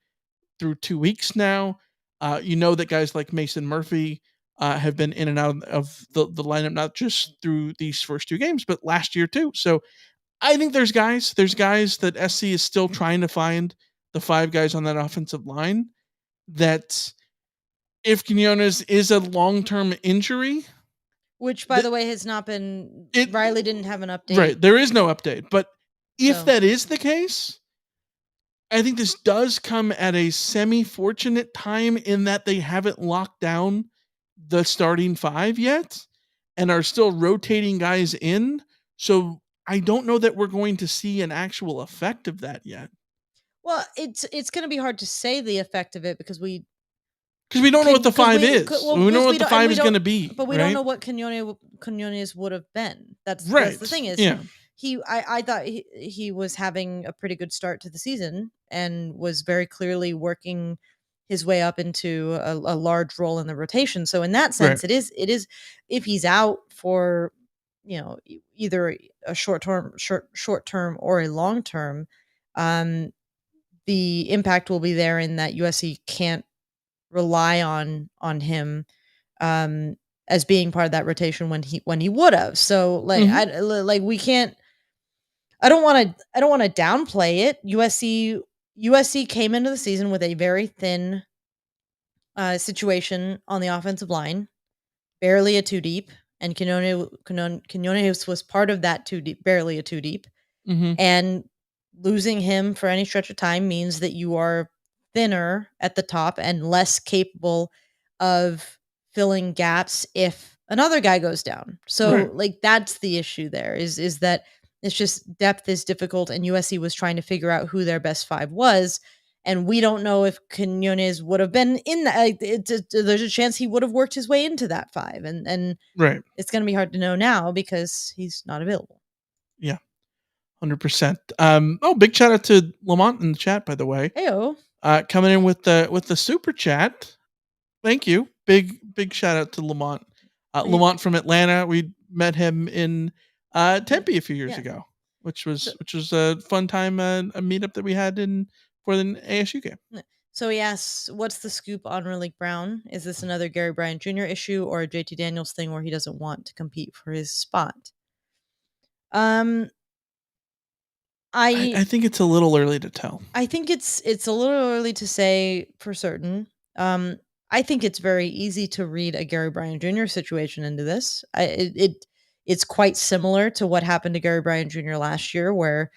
through 2 weeks now. That guys like Mason Murphy have been in and out of the lineup, not just through these first 2 games, but last year too. So I think there's guys that SC is still trying to find, the 5 guys on that offensive line, that if Quinones is a long-term injury, which, by the way, has not been. Riley didn't have an update. Right, there is no update. But if that is the case, I think this does come at a semi-fortunate time in that they haven't locked down the starting 5 yet and are still rotating guys in. So I don't know that we're going to see an actual effect of that yet. Well, it's going to be hard to say the effect of it because we don't know what the 5 is. We know what the 5 is going to be, but we don't know what Quinones would have been. That's the thing is, I thought he was having a pretty good start to the season and was very clearly working his way up into a large role in the rotation. So in that sense, it is if he's out for either a short term or a long term, the impact will be there in that USC can't rely on him as being part of that rotation when he would have. So we can't. I don't want to downplay it. USC came into the season with a very thin situation on the offensive line, barely a two deep, and Quinones was part of that two deep, barely a two deep. Mm-hmm. And losing him for any stretch of time means that you are thinner at the top and less capable of filling gaps if another guy goes down. So like that's the issue there is that it's just depth is difficult, and USC was trying to figure out who their best five was. And we don't know if Quinones would have been in that. There's a chance he would have worked his way into that five. And it's going to be hard to know now because he's not available. Yeah. 100%. Big shout out to Lamont in the chat, by the way. Heyo. Coming in with the super chat. Thank you. Big shout out to Lamont. Lamont from Atlanta. We met him in Tempe a few years ago, which was a fun time, a meetup that we had for the ASU game. So he asks, what's the scoop on Raleek Brown? Is this another Gary Bryant Jr. issue or a JT Daniels thing where he doesn't want to compete for his spot? I think it's a little early to tell. I think it's a little early to say for certain. I think it's very easy to read a Gary Bryant Jr. situation into this. It's quite similar to what happened to Gary Bryant Jr. last year, where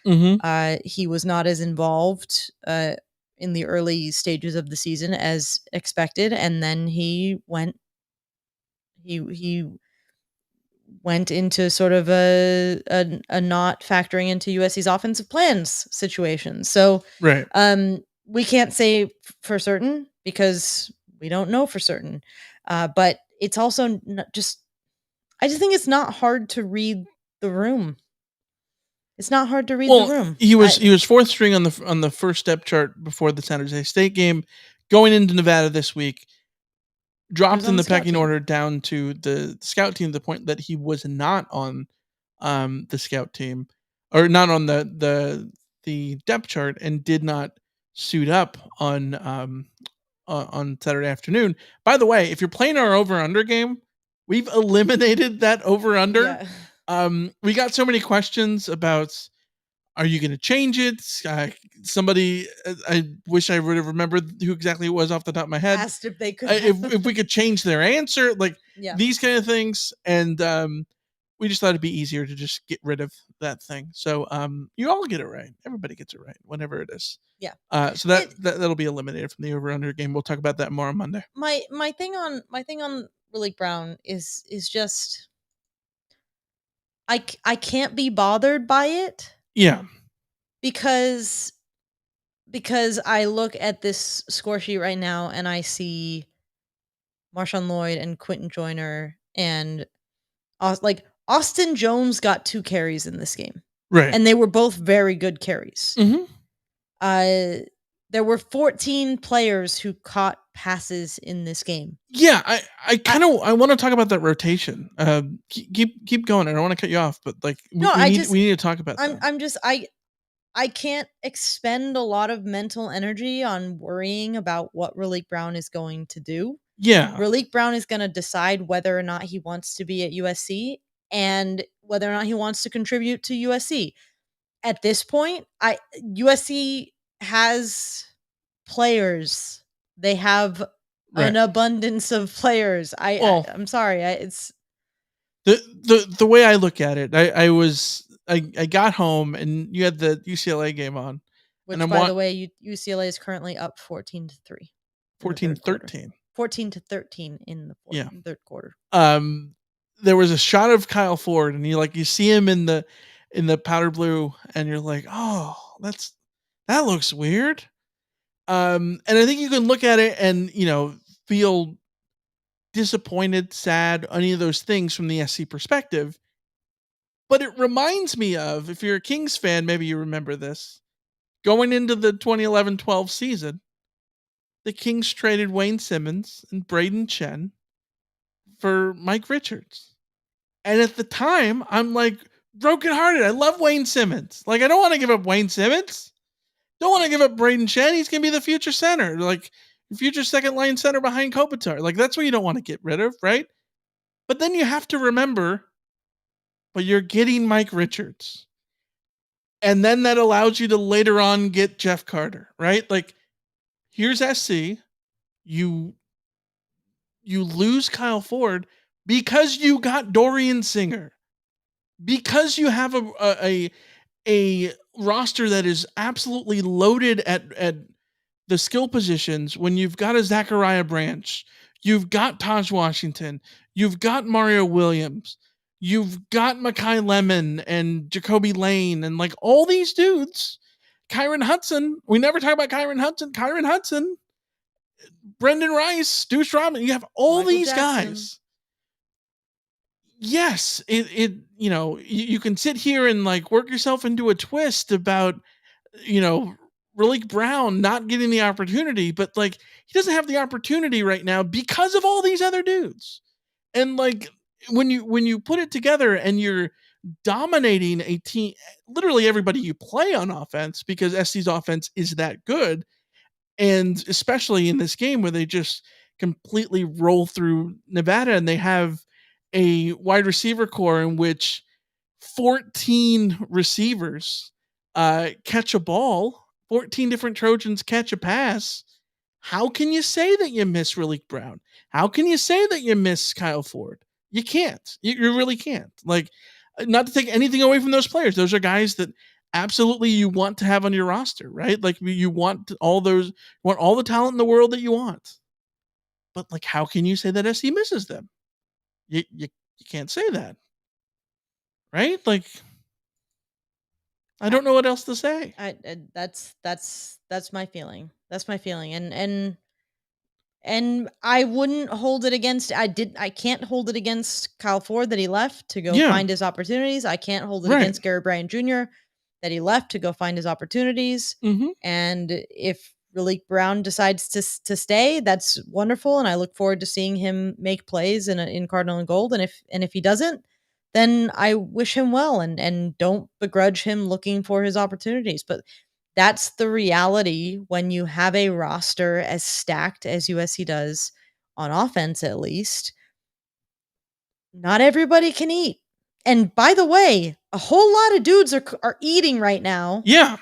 he was not as involved in the early stages of the season as expected, and then he went into sort of a not factoring into USC's offensive plans situation. So we can't say for certain because we don't know for certain. But it's also I just think it's not hard to read the room. It's not hard to read the room. He was fourth string on the first step chart before the San Jose State game, going into Nevada this week. Dropped in the pecking order down to the scout team to the point that he was not on the scout team, or not on the depth chart, and did not suit up on Saturday afternoon. By the way, if you're playing our over-under game, we've eliminated that over-under. Yeah. We got so many questions about, are you going to change it? Somebody, I wish I would have remembered who exactly it was off the top of my head. Asked if they could, if we could change their answer, these kind of things. And we just thought it'd be easier to just get rid of that thing. So you all get it right. Everybody gets it right, whenever it is. Yeah. So that'll be eliminated from the over/under game. We'll talk about that more on Monday. My thing on Raleek Brown is just I can't be bothered by it. Yeah. Because I look at this score sheet right now and I see MarShawn Lloyd and Quentin Joyner and Austin Jones got 2 carries in this game. Right. And they were both very good carries. Mm-hmm. There were 14 players who caught passes in this game. Yeah, I want to talk about that rotation. Keep going. I don't want to cut you off, but we need to talk about that. I can't expend a lot of mental energy on worrying about what Raleek Brown is going to do. Yeah. Raleek Brown is going to decide whether or not he wants to be at USC and whether or not he wants to contribute to USC. At this point, USC has players. They have an abundance of players. I'm sorry. It's the way I look at it. I got home and you had the UCLA game on. Which, by the way, UCLA is currently up 14-3. 14-13. 14-13 in the third quarter. There was a shot of Kyle Ford, and you see him in the powder blue, and you're like, oh, that looks weird. And I think you can look at it and feel disappointed, sad, any of those things from the SC perspective. But it reminds me of, if you're a Kings fan, maybe you remember this. Going into the 2011-12 season, the Kings traded Wayne Simmons and Braden Chen for Mike Richards. And at the time, I'm brokenhearted. I love Wayne Simmons. I don't want to give up Wayne Simmons. Don't want to give up Braden Chen. He's going to be the future center, future second line center behind Kopitar. That's what you don't want to get rid of, right? But then you have to remember, but you're getting Mike Richards. And then that allows you to later on get Jeff Carter, right? Like, here's SC. You lose Kyle Ford because you got Dorian Singer. Because you have a roster that is absolutely loaded at the skill positions, when you've got a Zachariah Branch, you've got Taj Washington, you've got Mario Williams, you've got Mekhi Lemon and Jacoby Lane and like all these dudes. Kyron Hudson, we never talk about Kyron Hudson, Brendan Rice, Deuce Robinson, you have all Michael these Jackson. guys. Yes, you can sit here and like work yourself into a twist about, Raleek Brown not getting the opportunity, but like he doesn't have the opportunity right now because of all these other dudes. And like when you put it together and you're dominating a team, literally everybody you play on offense, because SC's offense is that good. And especially in this game where they just completely roll through Nevada, and they have a wide receiver core in which 14 receivers catch a ball, 14 different Trojans catch a pass. How can you say that you miss Raleek Brown? How can you say that you miss Kyle Ford? You can't. You really can't. Like, not to take anything away from those players. Those are guys that absolutely you want to have on your roster, right? Like, you want all the talent in the world that you want. But like, how can you say that SC misses them? You can't say that. Right? Like, I don't know what else to say. That's my feeling. That's my feeling. And I wouldn't hold it against. I can't hold it against Kyle Ford that he left to go find his opportunities. I can't hold it against Gary Bryant Jr. that he left to go find his opportunities. Mm-hmm. And if Raleek Brown decides to stay, that's wonderful, and I look forward to seeing him make plays in Cardinal and Gold. And if he doesn't, then I wish him well and don't begrudge him looking for his opportunities. But that's the reality when you have a roster as stacked as USC does, on offense at least. Not everybody can eat. And by the way, a whole lot of dudes are eating right now. Yeah.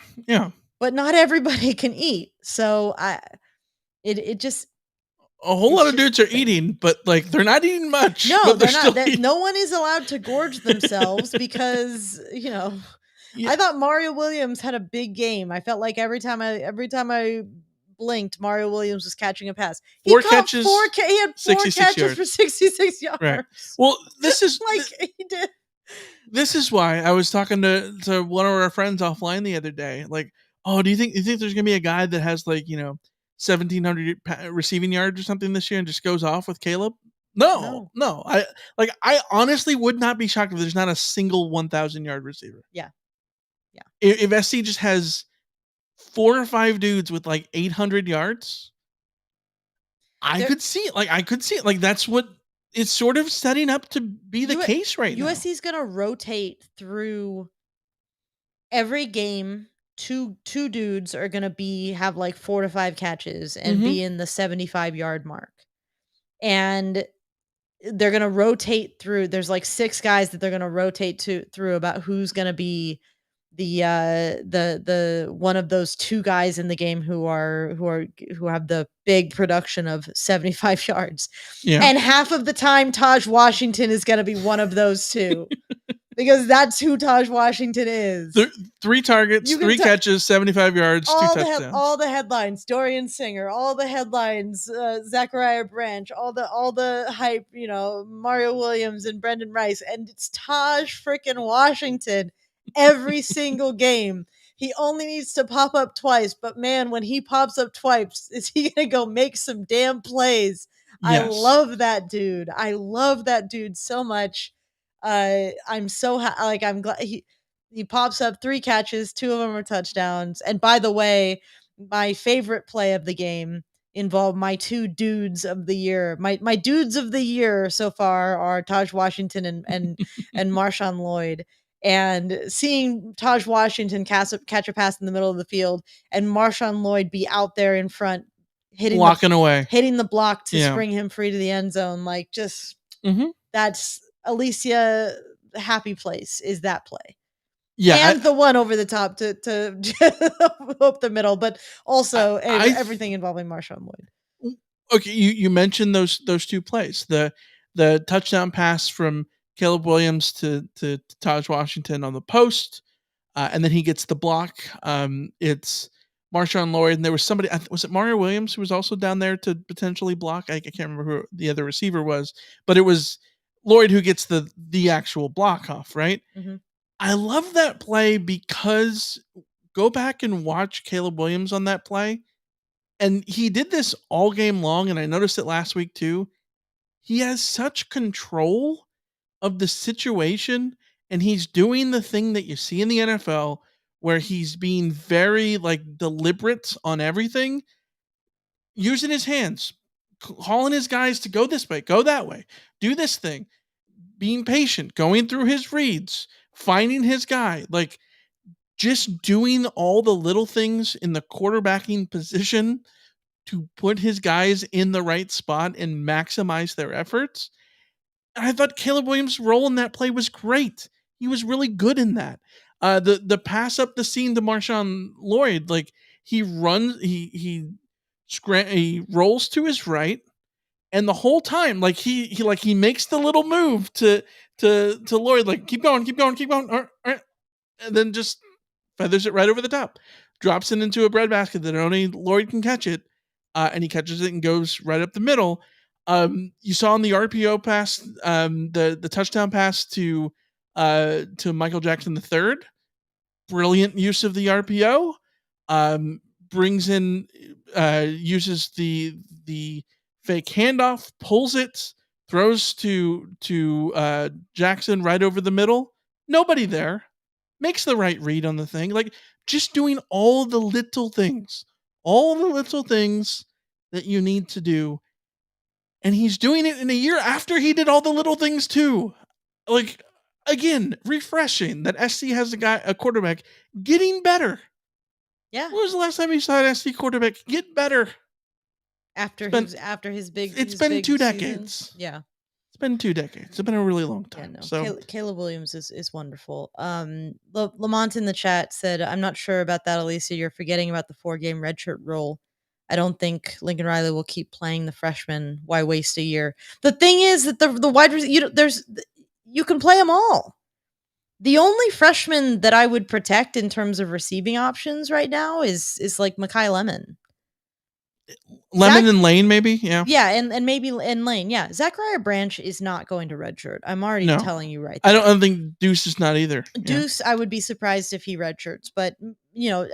But not everybody can eat. So it just a whole lot of dudes are eating, but like they're not eating much. No, they're not. Eating. No one is allowed to gorge themselves because I thought Mario Williams had a big game. I felt like every time I blinked, Mario Williams was catching a pass. He had 4 catches for 66 yards. Right. Well, this is he did. This is why I was talking to one of our friends offline the other day. Like, oh, do you think there's gonna be a guy that has like 1,700 receiving yards or something this year and just goes off with Caleb? No. I honestly would not be shocked if there's not a single 1,000 yard receiver. Yeah. If SC just has 4 or 5 dudes with like 800 yards, I could see it. Like that's what it's sort of setting up to be the case right now. USC's gonna rotate through every game. Two dudes are gonna have like 4 to 5 catches and be in the 75-yard mark, and they're gonna rotate through. There's like 6 guys that they're gonna rotate through about who's gonna be the one of those 2 guys in the game who have the big production of 75 yards. Yeah. And half of the time Taj Washington is going to be one of those 2. Because that's who Taj Washington is. 3 targets, 3 catches, 75 yards, 2 touchdowns. All the headlines, Dorian Singer, all the headlines, Zachariah Branch, all the hype, Mario Williams and Brendan Rice, and it's Taj freaking Washington every single game. He only needs to pop up twice, but man, when he pops up twice, is he gonna go make some damn plays? Yes. I love that dude. I love that dude so much. I'm so I'm glad he pops up 3 catches, 2 of them are touchdowns. And by the way, my favorite play of the game involved my 2 dudes of the year. My dudes of the year so far are Taj Washington and MarShawn Lloyd. And seeing Taj Washington catch a pass in the middle of the field and Marshawn Lloyd be out there in front, hitting the block to spring him free to the end zone, like just that's Alicia happy place is that play. Yeah, and the one over the top to up the middle, but also everything involving MarShawn Lloyd. Okay, you mentioned those two plays. The touchdown pass from Caleb Williams to Taj Washington on the post, and then he gets the block. It's MarShawn Lloyd, and there was somebody. Was it Mario Williams who was also down there to potentially block? I can't remember who the other receiver was, but it was Lloyd who gets the actual block off. Right. Mm-hmm. I love that play because go back and watch Caleb Williams on that play. And he did this all game long, and I noticed it last week too. He has such control of the situation, and he's doing the thing that you see in the NFL where he's being very deliberate on everything, using his hands, calling his guys to go this way, go that way, do this thing, being patient, going through his reads, finding his guy, just doing all the little things in the quarterbacking position to put his guys in the right spot and maximize their efforts. And I thought Caleb Williams' role in that play was great. He was really good in that. The pass up the seam to MarShawn Lloyd, he runs, he rolls to his right, and the whole time, he makes the little move to Lloyd, keep going, keep going, keep going, and then just feathers it right over the top, drops it into a breadbasket that only Lloyd can catch it. And he catches it and goes right up the middle. You saw in the RPO pass, the touchdown pass to Michael Jackson III. Brilliant use of the RPO. Brings in, uses the fake handoff, pulls it, throws to Jackson right over the middle. Nobody there. Makes the right read on the thing. Just doing all the little things that you need to do. And he's doing it in a year after he did all the little things too. Again, refreshing that SC has a quarterback getting better. Yeah. When was the last time you saw an SC quarterback get better? After his big It's been 2 decades. Season. Yeah. It's been 2 decades. It's been a really long time. Yeah, no. So Caleb Williams is wonderful. Lamont in the chat said, I'm not sure about that, Alicia. You're forgetting about the 4-game redshirt rule. I don't think Lincoln Riley will keep playing the freshman. Why waste a year? The thing is that the wide you can play them all. The only freshman that I would protect in terms of receiving options right now is Mekhi Lemon. And Lane, maybe? Yeah. Yeah, and maybe in Lane. Yeah. Zachariah Branch is not going to redshirt. I'm already telling you right there. I don't think Deuce is not either. Deuce, I would be surprised if he redshirts, but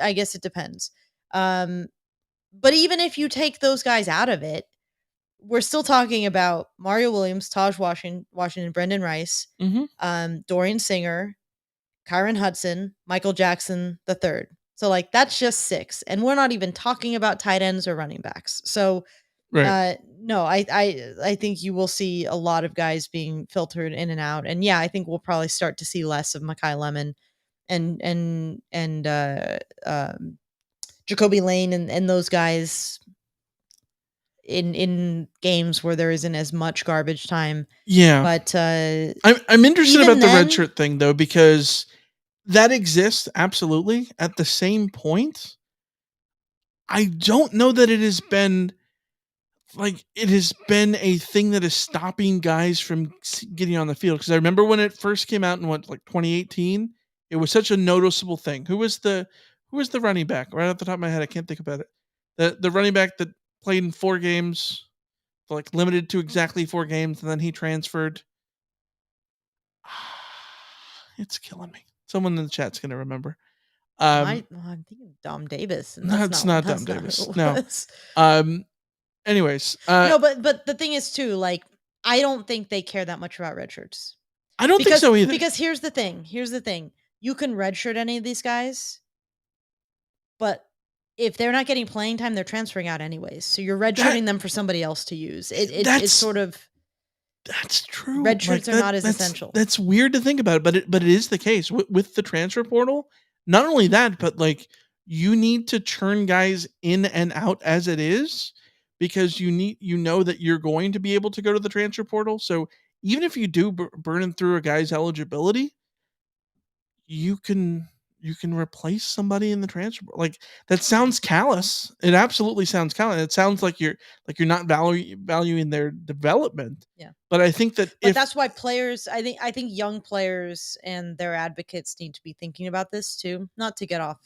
I guess it depends. But even if you take those guys out of it, we're still talking about Mario Williams, Taj Washington, Brendan Rice, Dorian Singer, Kyron Hudson, Michael Jackson III. So that's just 6, and we're not even talking about tight ends or running backs. So, right. No, I think you will see a lot of guys being filtered in and out, and yeah, I think we'll probably start to see less of Mekhi Lemon and Jacoby Lane and those guys in games where there isn't as much garbage time. Yeah, but I'm interested about the redshirt thing though, because that exists absolutely. At the same point, I don't know that it has been a thing that is stopping guys from getting on the field. Because I remember when it first came out in 2018, it was such a noticeable thing. Who was the running back? Right off the top of my head, I can't think about it. The running back that played in 4 games, limited to exactly 4 games, and then he transferred. It's killing me. Someone in the chat's gonna remember. I'm thinking Dom Davis. And that's not Dom Davis. No. Anyways, no, but the thing is too, I don't think they care that much about redshirts. I don't think so either. Because here's the thing. You can redshirt any of these guys, but if they're not getting playing time, they're transferring out anyways. So you're redshirting them for somebody else to use. It's sort of. That's true. Redshirts are not as essential. That's weird to think about it, but it is the case with the transfer portal. Not only that, but you need to churn guys in and out as it is, because you know that you're going to be able to go to the transfer portal. So even if you do burn through a guy's eligibility, you can replace somebody in the transfer. Like, that sounds callous. It absolutely sounds callous. It sounds like you're not valuing their development. Yeah. But I think that that's why players, I think young players and their advocates need to be thinking about this too. Not to get off,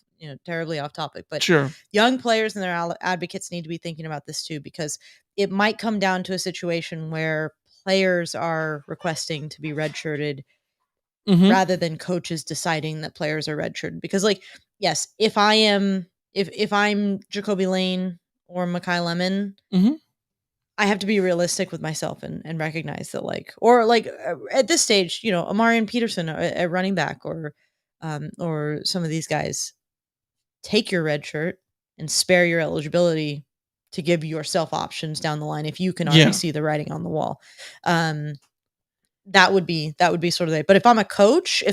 terribly off topic, but sure, young players and their advocates need to be thinking about this too, because it might come down to a situation where players are requesting to be redshirted rather than coaches deciding that players are redshirted. Because, like, yes, if I'm Jacoby Lane or Mekhi Lemon, I have to be realistic with myself and recognize that, at this stage, Amarian Peterson at running back, or some of these guys, take your red shirt and spare your eligibility to give yourself options down the line if you can already see the writing on the wall. That would be sort of it. But if I'm a coach,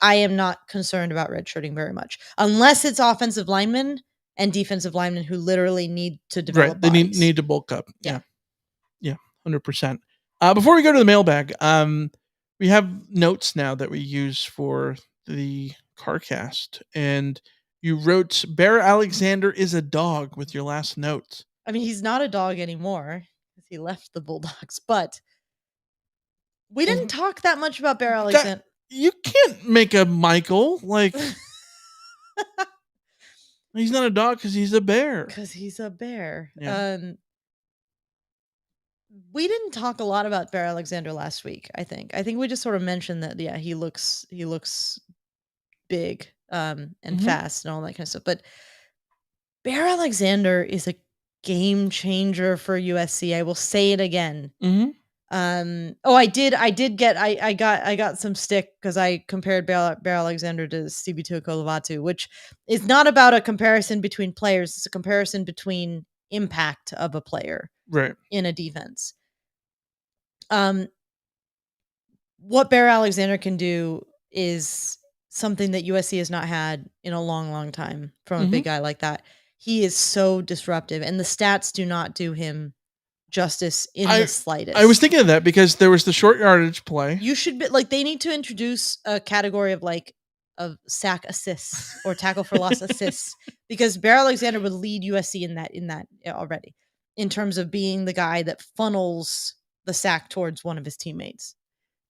I am not concerned about redshirting very much, unless it's offensive linemen and defensive linemen who literally need to develop. Right, they need to bulk up. Yeah, 100%. Before we go to the mailbag, we have notes now that we use for the Carcast, and you wrote Bear Alexander is a dog with your last note. I mean, he's not a dog anymore because he left the Bulldogs, but we didn't talk that much about Bear Alexander. You can't make a Michael, like, he's not a dog because he's a bear. Because he's a bear. Yeah. We didn't talk a lot about Bear Alexander last week, I think. We just sort of mentioned that, he looks big and fast and all that kind of stuff. But Bear Alexander is a game changer for USC. I will say it again. I got some stick because I compared Bear Alexander to Stevie Tuikolovatu, which is not about a comparison between players. It's a comparison between impact of a player in a defense. What Bear Alexander can do is something that USC has not had in a long, long time from a big guy like that. He is so disruptive, and the stats do not do him justice in the slightest. I was thinking of that because there was the short yardage play. You should be they need to introduce a category of sack assists or tackle for loss assists, because Bear Alexander would lead USC in that already, in terms of being the guy that funnels the sack towards one of his teammates.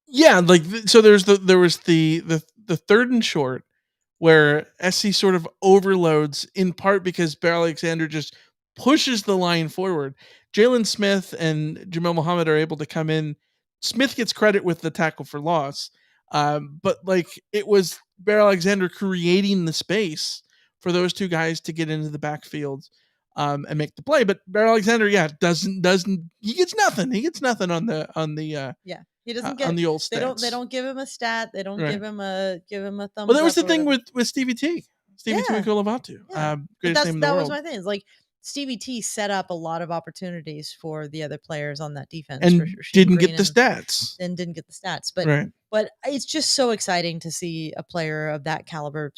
Yeah, so there was the third and short where SC sort of overloads, in part because Bear Alexander just pushes the line forward. Jalen Smith and Jamel Muhammad are able to come in. Smith gets credit with the tackle for loss, but it was Bear Alexander creating the space for those two guys to get into the backfield and make the play. But Bear Alexander, doesn't he gets nothing. He gets nothing on the he doesn't get on the old stats. They don't give him a stat. They don't give him a thumbs up. Well, that was the thing with Stevie Tuikolovatu. Greatest name in the world. Was my thing. It's like Stevie T set up a lot of opportunities for the other players on that defense, and didn't get the stats. But it's just so exciting to see a player of that caliber,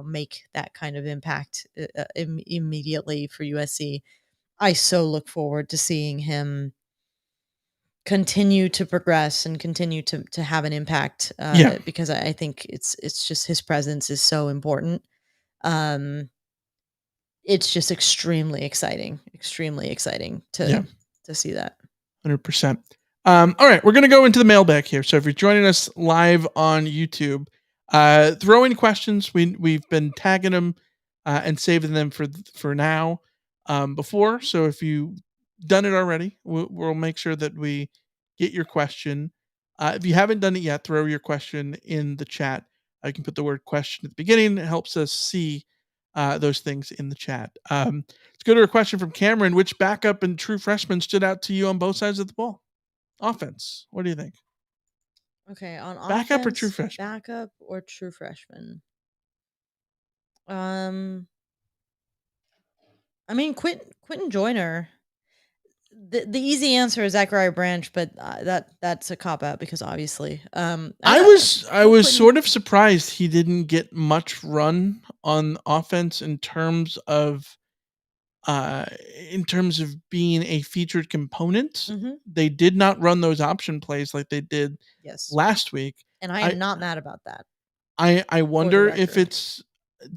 make that kind of impact immediately for USC. I so look forward to seeing him continue to progress and continue to have an impact, because I think it's just his presence is so important. It's just extremely exciting to see that. 100%. All right, we're going to go into the mailbag here. So if you're joining us live on YouTube, throw in questions. We've been tagging them and saving them for now before. So if you've done it already, we'll make sure that we get your question. If you haven't done it yet, throw your question in the chat. I can put the word question at the beginning. It helps us see those things in the chat. Let's go to a question from Cameron. Which backup and true freshman stood out to you on both sides of the ball? Offense. What do you think? Okay, on backup offense, or true freshman? Backup or true freshman? I mean, Quentin Joyner. The easy answer is Zachariah Branch, but that's a cop out because obviously, I was sort of surprised he didn't get much run on offense in terms of being a featured component. Mm-hmm. They did not run those option plays like they did last week. And I am not mad about that. I wonder if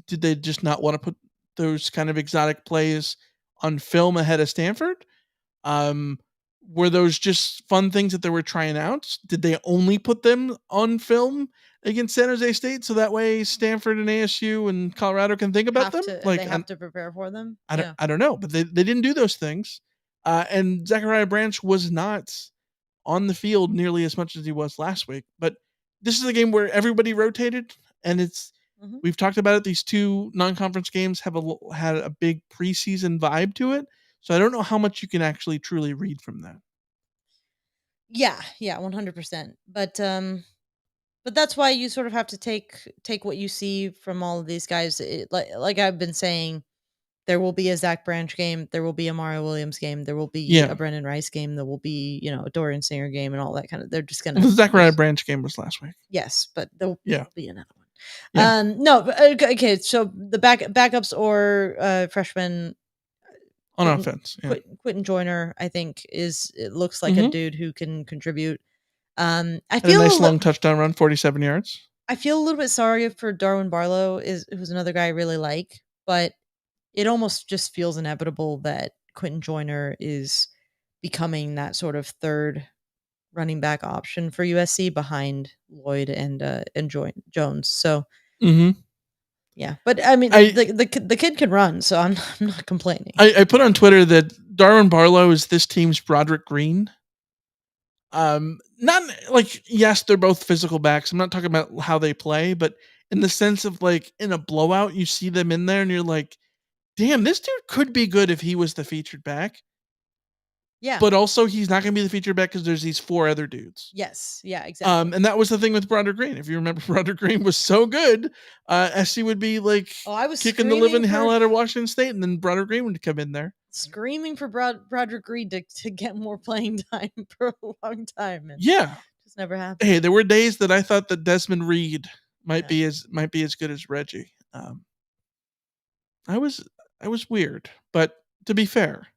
did they just not want to put those kind of exotic plays on film ahead of Stanford? Were those just fun things that they were trying out? Did they only put them on film against San Jose State so that way Stanford and ASU and Colorado can think about them? They have to prepare for them. I don't know, but they didn't do those things. And Zachariah Branch was not on the field nearly as much as he was last week. But this is a game where everybody rotated, and we've talked about it. These two non-conference games have had a big preseason vibe to it. So I don't know how much you can actually truly read from that. Yeah, 100%. But that's why you sort of have to take what you see from all of these guys. Like I've been saying, there will be a Zach Branch game, there will be a Mario Williams game, there will be a Brendan Rice game, there will be a Dorian Singer game, and all that kind of. They're just gonna. The Zachariah Branch game was last week. Yes, but there'll be another one. Yeah. No, okay. So the backups or freshmen on offense. Quentin Joyner, I think, it looks like a dude who can contribute. I feel a nice long touchdown run, 47 yards. I feel a little bit sorry for Darwin Barlow, who's another guy I really like, but it almost just feels inevitable that Quentin Joyner is becoming that sort of third running back option for USC behind Lloyd and Jones. So, yeah, but I mean, the kid can run, so I'm not complaining. I put on Twitter that Darwin Barlow is this team's Broderick Green. Not like, yes, they're both physical backs. I'm not talking about how they play, but in the sense of like in a blowout, you see them in there and you're like, damn, this dude could be good if he was the featured back. Yeah. But also he's not going to be the featured back because there's these four other dudes. Yes. Yeah, exactly. And that was the thing with Broderick Green. If you remember, Broderick Green was so good, SC would be like I was kicking the living hell out of Washington State, and then Broderick Green would come in there. Screaming for Broderick Green to get more playing time for a long time. And just never happened. Hey, there were days that I thought that Desmond Reed might be as good as Reggie. I was weird, but to be fair,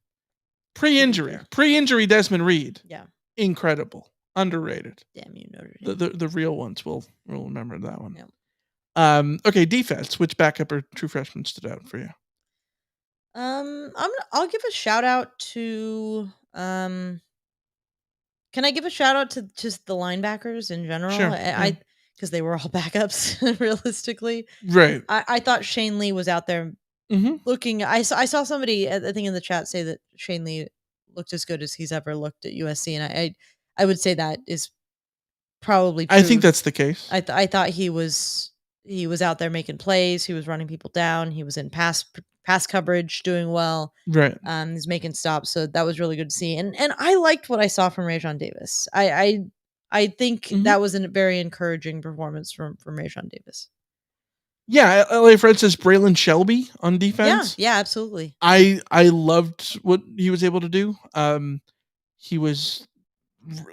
pre-injury Desmond Reed, incredible, underrated. Damn you, Notre Dame. The real ones will remember that one. Yeah. Okay, defense. Which backup or true freshman stood out for you? I'll give a shout out to can I give a shout out to just the linebackers in general? Sure. I because they were all backups realistically. Right. I thought Shane Lee was out there looking. I saw somebody I think in the chat say that Shane Lee looked as good as he's ever looked at USC, and I would say that is probably true. I think that's the case. I thought he was out there making plays. He was running people down. He was in pass coverage, doing well. Right. He's making stops. So that was really good to see. And I liked what I saw from Rajon Davis. I think that was a very encouraging performance from Rajon Davis. Yeah, LA Fred says Braylon Shelby on defense. Yeah, absolutely. I loved what he was able to do. He was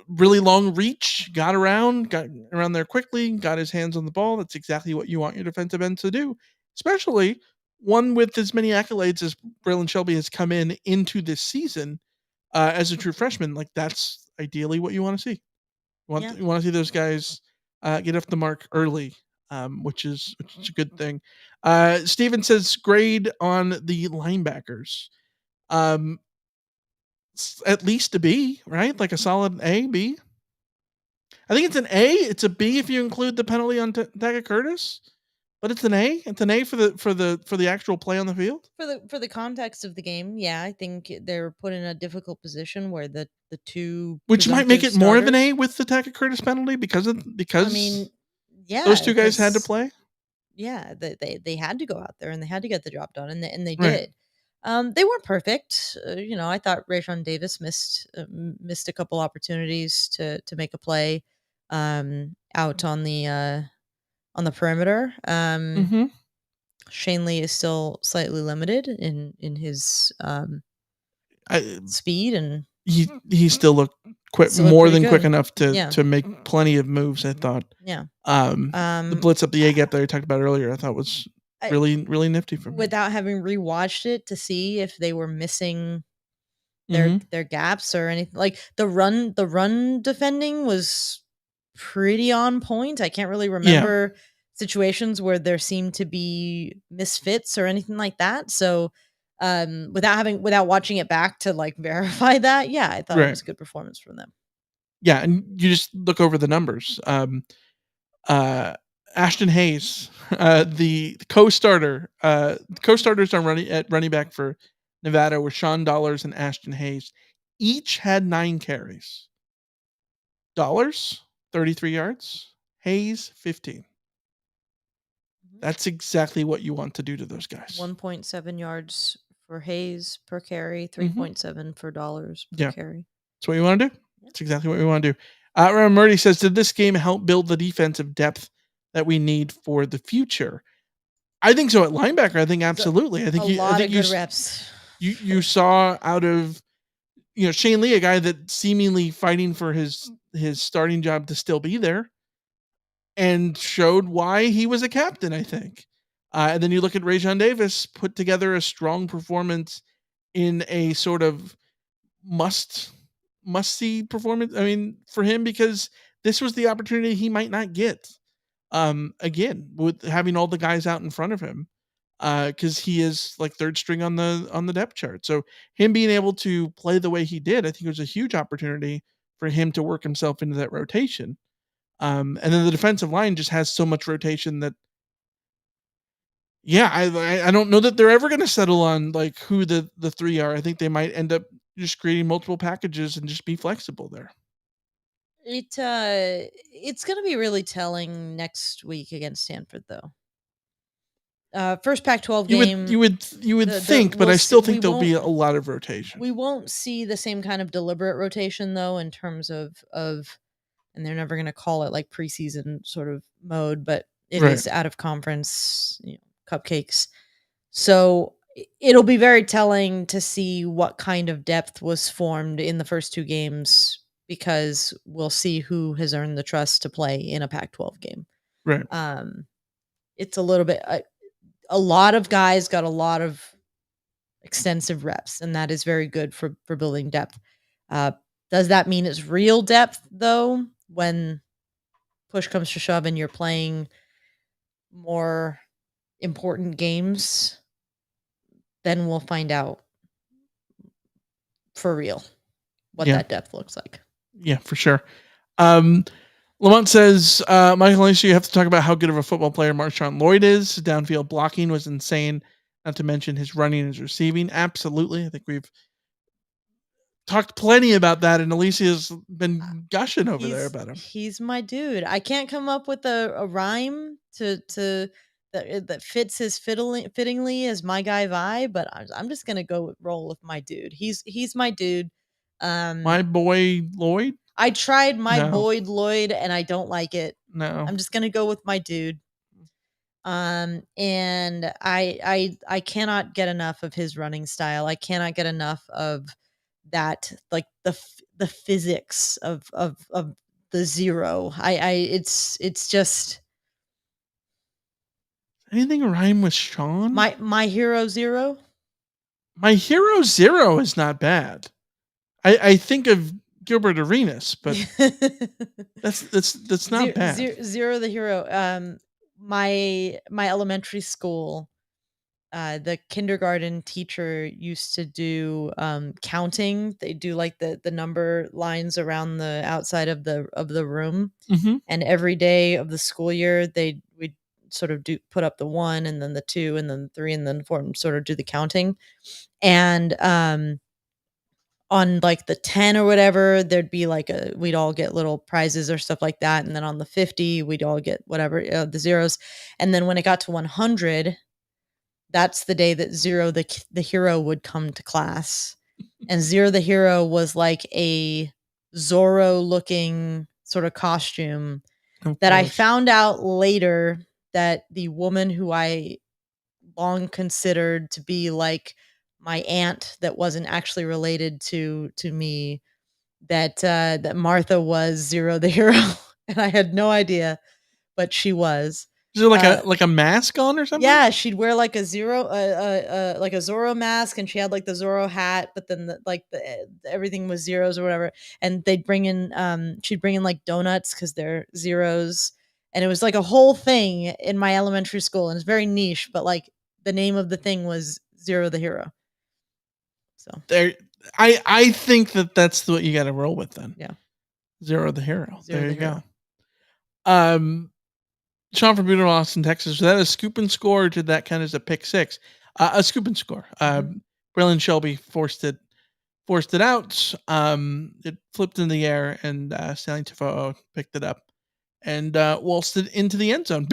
really long reach, got around there quickly, got his hands on the ball. That's exactly what you want your defensive end to do, especially one with as many accolades as Braylon Shelby has come into this season as a true freshman. Like, that's ideally what you want to see. You want to see those guys get off the mark early, which is a good thing. Steven says grade on the linebackers. At least a B, right? Like a solid A, B. I think it's an A. It's a B if you include the penalty on Tackett Curtis, but it's an A. It's an A for the actual play on the field. For the context of the game, yeah, I think they're put in a difficult position where the two, which might make it more of an A with the Tackett Curtis penalty because I mean, those two guys had to play. Yeah, they had to go out there and they had to get the job done, and they did. They weren't perfect. I thought Rajon Davis missed a couple opportunities to make a play out on the perimeter. Shane Lee is still slightly limited in his speed, and he still looked more than quick enough to make plenty of moves, I thought. Yeah. The blitz up the A gap that I talked about earlier, I thought was really, really nifty for me. Without having rewatched it to see if they were missing their gaps or anything. Like the run defending was pretty on point. I can't really remember situations where there seemed to be misfits or anything like that. So without watching it back to like verify that, yeah, I thought it was a good performance from them. Yeah, and you just look over the numbers. Ashton Hayes, the co-starters on running back for Nevada were Sean Dollars and Ashton Hayes. Each had 9 carries. Dollars, 33 yards. Hayes, 15. That's exactly what you want to do to those guys. 1.7 yards for Hayes per carry, 3.7 for Dollars per carry. That's what you want to do? That's exactly what we want to do. Murray says, did this game help build the defensive depth that we need for the future? I think so at linebacker. I think absolutely. I think reps. You saw out of Shane Lee, a guy that seemingly fighting for his starting job to still be there, and showed why he was a captain, I think. And then you look at Rajon Davis, put together a strong performance in a sort of must-see performance. I mean, for him, because this was the opportunity he might not get again with having all the guys out in front of him, because he is like third string on the depth chart. So him being able to play the way he did, I think it was a huge opportunity for him to work himself into that rotation. And then the defensive line just has so much rotation that, yeah, I don't know that they're ever going to settle on like who the 3 are. I think they might end up just creating multiple packages and just be flexible there. It's going to be really telling next week against Stanford, though. First Pac-12 game. You would think, but I still think there'll be a lot of rotation. We won't see the same kind of deliberate rotation, though, in terms of, and they're never going to call it like preseason sort of mode, but it is out of conference, cupcakes. So it'll be very telling to see what kind of depth was formed in the first 2 games, because we'll see who has earned the trust to play in a Pac-12 game. Right. It's a little bit, a lot of guys got a lot of extensive reps, and that is very good for building depth. Does that mean it's real depth, though, when push comes to shove and you're playing more important games? Then we'll find out for real what that depth looks like. Yeah, for sure. Lamont says, Michael, Alicia, you have to talk about how good of a football player MarShawn Lloyd is. Downfield blocking was insane, not to mention his running and his receiving. Absolutely. I think we've talked plenty about that, and Alicia's been gushing over there about him. He's my dude. I can't come up with a rhyme that fits his fittingly as my guy vibe, but I'm just gonna roll with my dude. He's my dude. My boy Lloyd. I tried my boy Lloyd, and I don't like it. No, I'm just gonna go with my dude. And I cannot get enough of his running style. I cannot get enough of that, like the physics of the zero. It's just anything rhyme with Sean? My hero zero. My hero zero is not bad. I think of Gilbert Arenas, but that's not bad. Zero the hero. My elementary school, the kindergarten teacher used to do counting. They do like the number lines around the outside of the room, and every day of the school year we'd sort of put up the 1 and then the 2 and then the 3 and then the 4 and sort of do the counting. And on like the 10 or whatever, there'd be like we'd all get little prizes or stuff like that. And then on the 50, we'd all get whatever, the zeros. And then when it got to 100, that's the day that Zero the hero would come to class. And Zero the hero was like a Zorro looking sort of costume that I found out later that the woman who I long considered to be like my aunt that wasn't actually related to me, that Martha was Zero the hero, and I had no idea, but she was. Is it like a mask on or something? Yeah, she'd wear like a Zero, like a Zorro mask, and she had like the Zorro hat, but then everything was zeros or whatever. And they'd bring in, she'd bring in like donuts because they're zeros, And it was like a whole thing in my elementary school, and it's very niche, but like the name of the thing was Zero the Hero. So I think that's what you got to roll with then. Yeah. Zero the Hero. There you go. Sean from Beautiful Austin, Texas. Was that a scoop and score, or did that count as a pick six? A scoop and score. Braylon Shelby forced it out. It flipped in the air, and Stanley Tafoe picked it up and waltzed it into the end zone.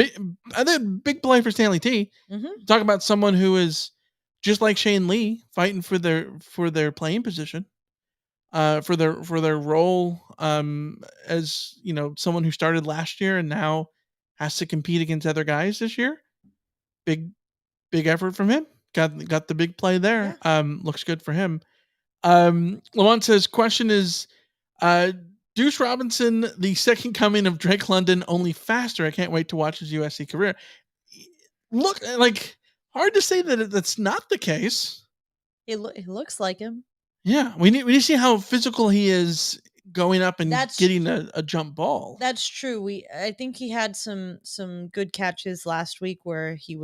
I think big play for Stanley T. Talk about someone who is just like Shane Lee, fighting for their playing position, for their role as someone who started last year and now has to compete against other guys this year. Big effort from him. Got the big play there. Yeah. Looks good for him. Lamont says, question is, Deuce Robinson, the second coming of Drake London, only faster. I can't wait to watch his USC career. Look, like, hard to say that that's not the case. He looks like him. Yeah, we need to see how physical he is going up and getting a jump ball. That's true. I think he had some good catches last week where he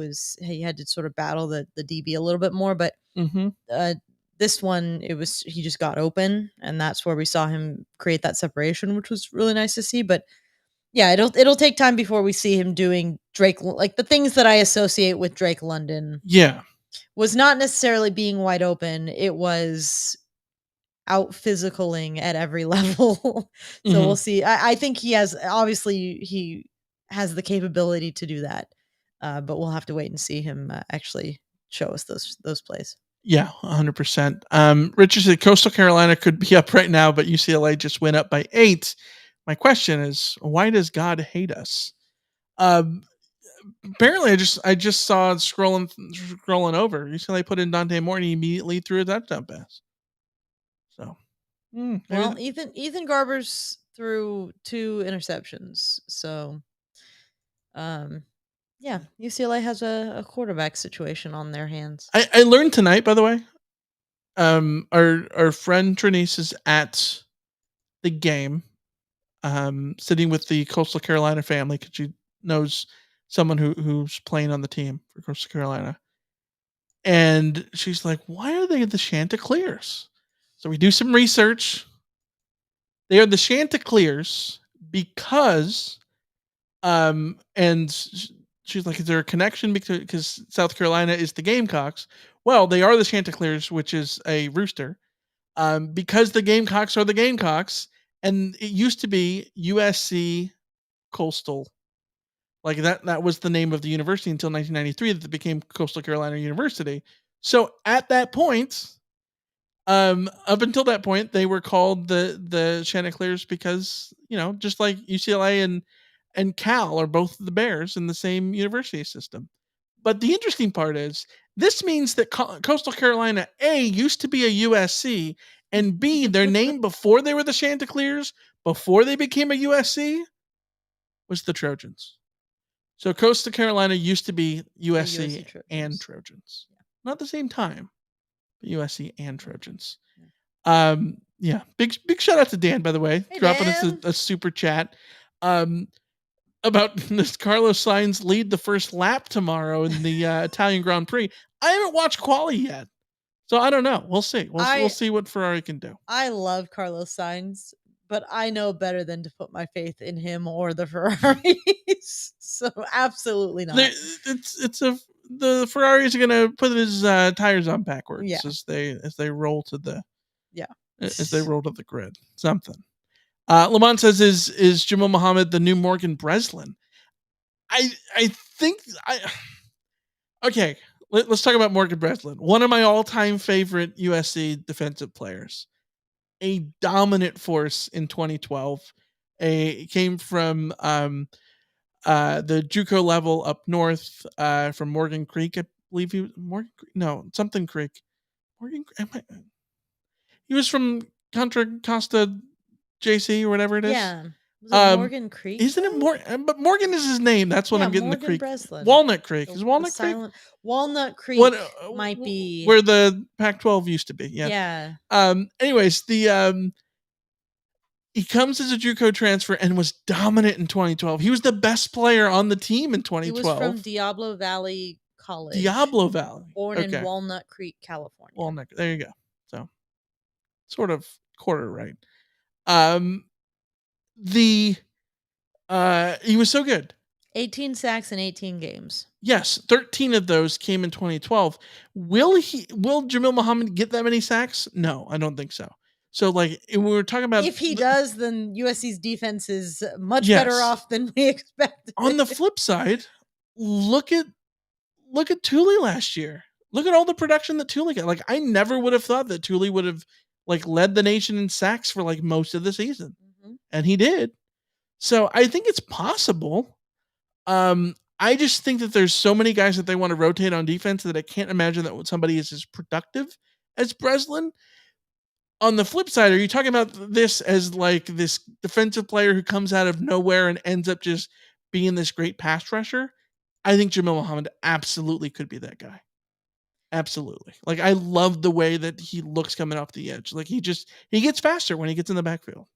had to sort of battle the DB a little bit more, but this one, he just got open, and that's where we saw him create that separation, which was really nice to see. But yeah, it'll take time before we see him doing Drake, like the things that I associate with Drake London. Yeah, was not necessarily being wide open. It was out physicaling at every level. So we'll see. I think he has the capability to do that, but we'll have to wait and see him actually show us those plays. Yeah, 100%. Richard said Coastal Carolina could be up right now, but UCLA just went up by 8. My question is, why does God hate us? Apparently, I just saw scrolling over. UCLA put in Dante Moore and he immediately threw a touchdown pass. So, well, Ethan Garbers threw 2 interceptions. So, yeah, UCLA has a quarterback situation on their hands. I learned tonight, by the way. Our friend Trinice is at the game, sitting with the Coastal Carolina family because she knows someone who's playing on the team for Coastal Carolina. And she's like, why are they the Chanticleers? So we do some research. They are the Chanticleers because, and she's like, is there a connection because South Carolina is the Gamecocks? Well, they are the Chanticleers, which is a rooster, because the Gamecocks are the Gamecocks, and it used to be USC Coastal. Like that was the name of the university until 1993 that it became Coastal Carolina University. So at that point, up until that point, they were called the Chanticleers because, just like UCLA and Cal are both the Bears in the same university system. But the interesting part is this means that Coastal Carolina, A, used to be a USC, and B, their name before they were the Chanticleers, before they became a USC, was the Trojans. So Coastal Carolina used to be USC and Trojans. Yeah. Not at the same time, but USC and Trojans. Yeah. Big shout out to Dan, by the way, dropping us a super chat. About this Carlos Sainz lead the first lap tomorrow in the Italian Grand Prix. I haven't watched quali yet, so I don't know. We'll see. We'll see what Ferrari can do. I love Carlos Sainz, but I know better than to put my faith in him or the Ferraris. So absolutely not. The Ferraris are gonna put his tires on backwards as they roll to the as they roll to the grid. Something. Lamont says, is Jamal Muhammad the new Morgan Breslin? I think okay. Let's talk about Morgan Breslin. One of my all-time favorite USC defensive players. A dominant force in 2012. Came from the JUCO level up north, from Morgan Creek, I believe he was something Creek. He was from Contra Costa JC or whatever it is. Yeah. Was it Morgan Creek? Isn't it more? But Morgan is his name. That's what I'm getting Morgan the creek. Breslin. Walnut Creek. Is Walnut Creek? Walnut Creek might be where the Pac-12 used to be. Yeah. Yeah. Anyways, He comes as a JUCO transfer and was dominant in 2012. He was the best player on the team in 2012. He was from Diablo Valley College. Diablo Valley. Born in Walnut Creek, California. Walnut. There you go. So, sort of quarter right. He was so good. 18 sacks in 18 games. Yes, 13 of those came in 2012. Will Jamil Muhammad get that many sacks? No, I don't think so. So, like, we were talking about... If he does, then USC's defense is much better off than we expected. On the flip side, look at Thule last year. Look at all the production that Thule got. Like, I never would have thought that Thule would have, like, led the nation in sacks for, like, most of the season. Mm-hmm. And he did. So, I think it's possible. I just think that there's so many guys that they want to rotate on defense that I can't imagine that somebody is as productive as Breslin. On the flip side, are you talking about this as like this defensive player who comes out of nowhere and ends up just being this great pass rusher? I think Jamil Muhammad absolutely could be that guy. Absolutely. Like, I love the way that he looks coming off the edge. Like, he gets faster when he gets in the backfield.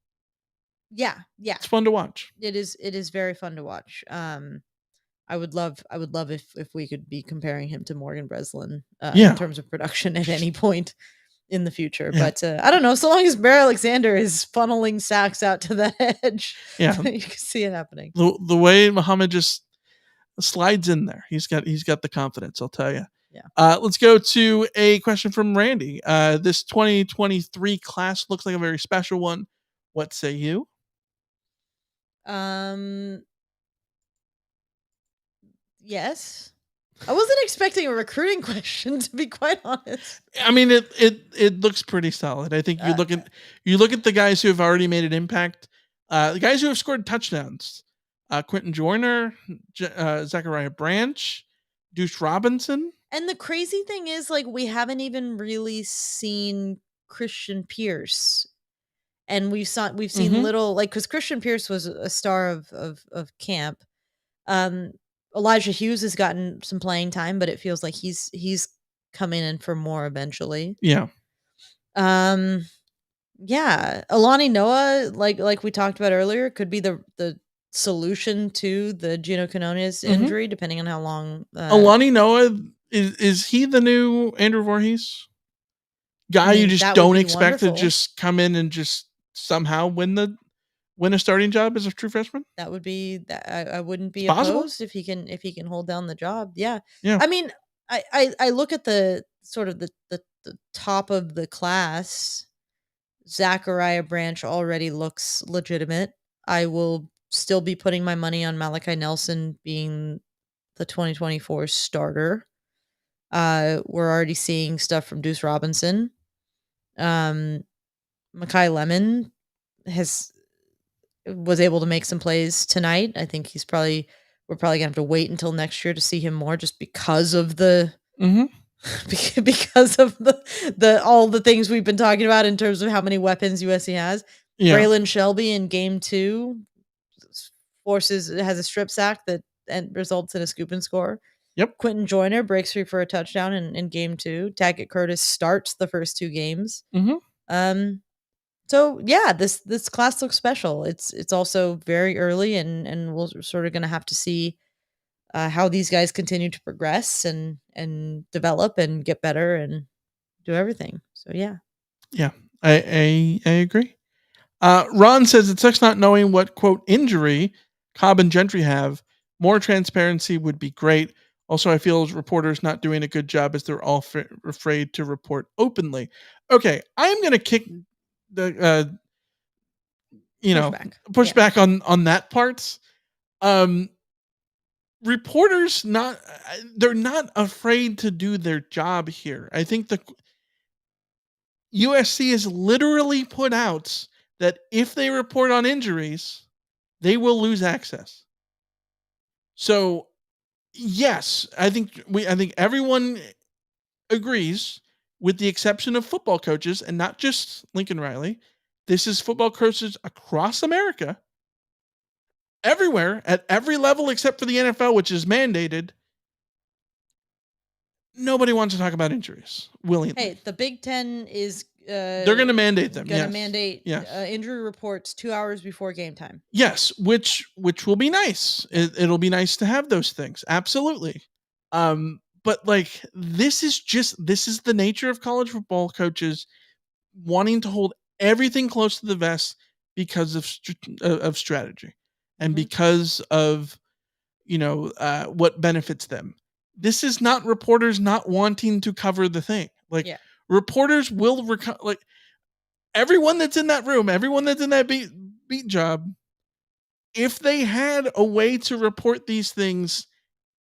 Yeah. It's fun to watch. It is very fun to watch. I would love if we could be comparing him to Morgan Breslin in terms of production at any point in the future. Yeah. But I don't know. So long as Bear Alexander is funneling sacks out to the edge, you can see it happening. The way Muhammad just slides in there, he's got the confidence, I'll tell you. Yeah. Let's go to a question from Randy. This 2023 class looks like a very special one. What say you? Yes. I wasn't expecting a recruiting question, to be quite honest. I mean, it looks pretty solid. I think you look at the guys who have already made an impact. The guys who have scored touchdowns: Quentin Joyner, Zachariah Branch, Deuce Robinson. And the crazy thing is, like, we haven't even really seen Christian Pierce, and we've seen little, like, because Christian Pierce was a star of camp. Elijah Hughes has gotten some playing time, but it feels like he's coming in for more eventually. Yeah. Yeah. Alani Noah, like we talked about earlier, could be the solution to the Gino Canones injury, depending on how long. Alani Noah, is he the new Andrew Voorhees? Guy you just don't expect to just come in and just somehow win a starting job as a true freshman? That would be that. I wouldn't be opposed if he can hold down the job. Yeah. I mean, I look at the sort of the top of the class. Zachariah Branch already looks legitimate. I will still be putting my money on Malachi Nelson being the 2024 starter. We're already seeing stuff from Deuce Robinson. Mekhi Lemon was able to make some plays tonight. I think we're probably gonna have to wait until next year to see him more, just because of the because of the all the things we've been talking about in terms of how many weapons USC has. Yeah. Braylon Shelby in game 2 has a strip sack that results in a scoop and score. Yep. Quentin Joyner breaks free for a touchdown in game 2. Tackett Curtis starts the first 2 games. So yeah, this class looks special. It's also very early, and we're sort of going to have to see how these guys continue to progress and develop and get better and do everything. So yeah. Yeah, I agree. Ron says it sucks not knowing what quote injury Cobb and Gentry have. More transparency would be great. Also, I feel as reporters not doing a good job as they're all afraid to report openly. Okay, I'm going to kick the push back on that part. Reporters they're not afraid to do their job here. I think the USC has literally put out that if they report on injuries, they will lose access. So yes, I think everyone agrees, with the exception of football coaches, and not just Lincoln Riley. This is football coaches across America, everywhere, at every level except for the NFL, which is mandated. Nobody wants to talk about injuries willingly. Hey, the Big Ten is they're going to mandate them. Going to mandate injury reports 2 hours before game time. Yes, which will be nice. It'll be nice to have those things. Absolutely. But like this is the nature of college football coaches wanting to hold everything close to the vest because of strategy and because of what benefits them. This is not reporters not wanting to cover the thing. Like reporters will like everyone that's in that room, everyone that's in that beat job, if they had a way to report these things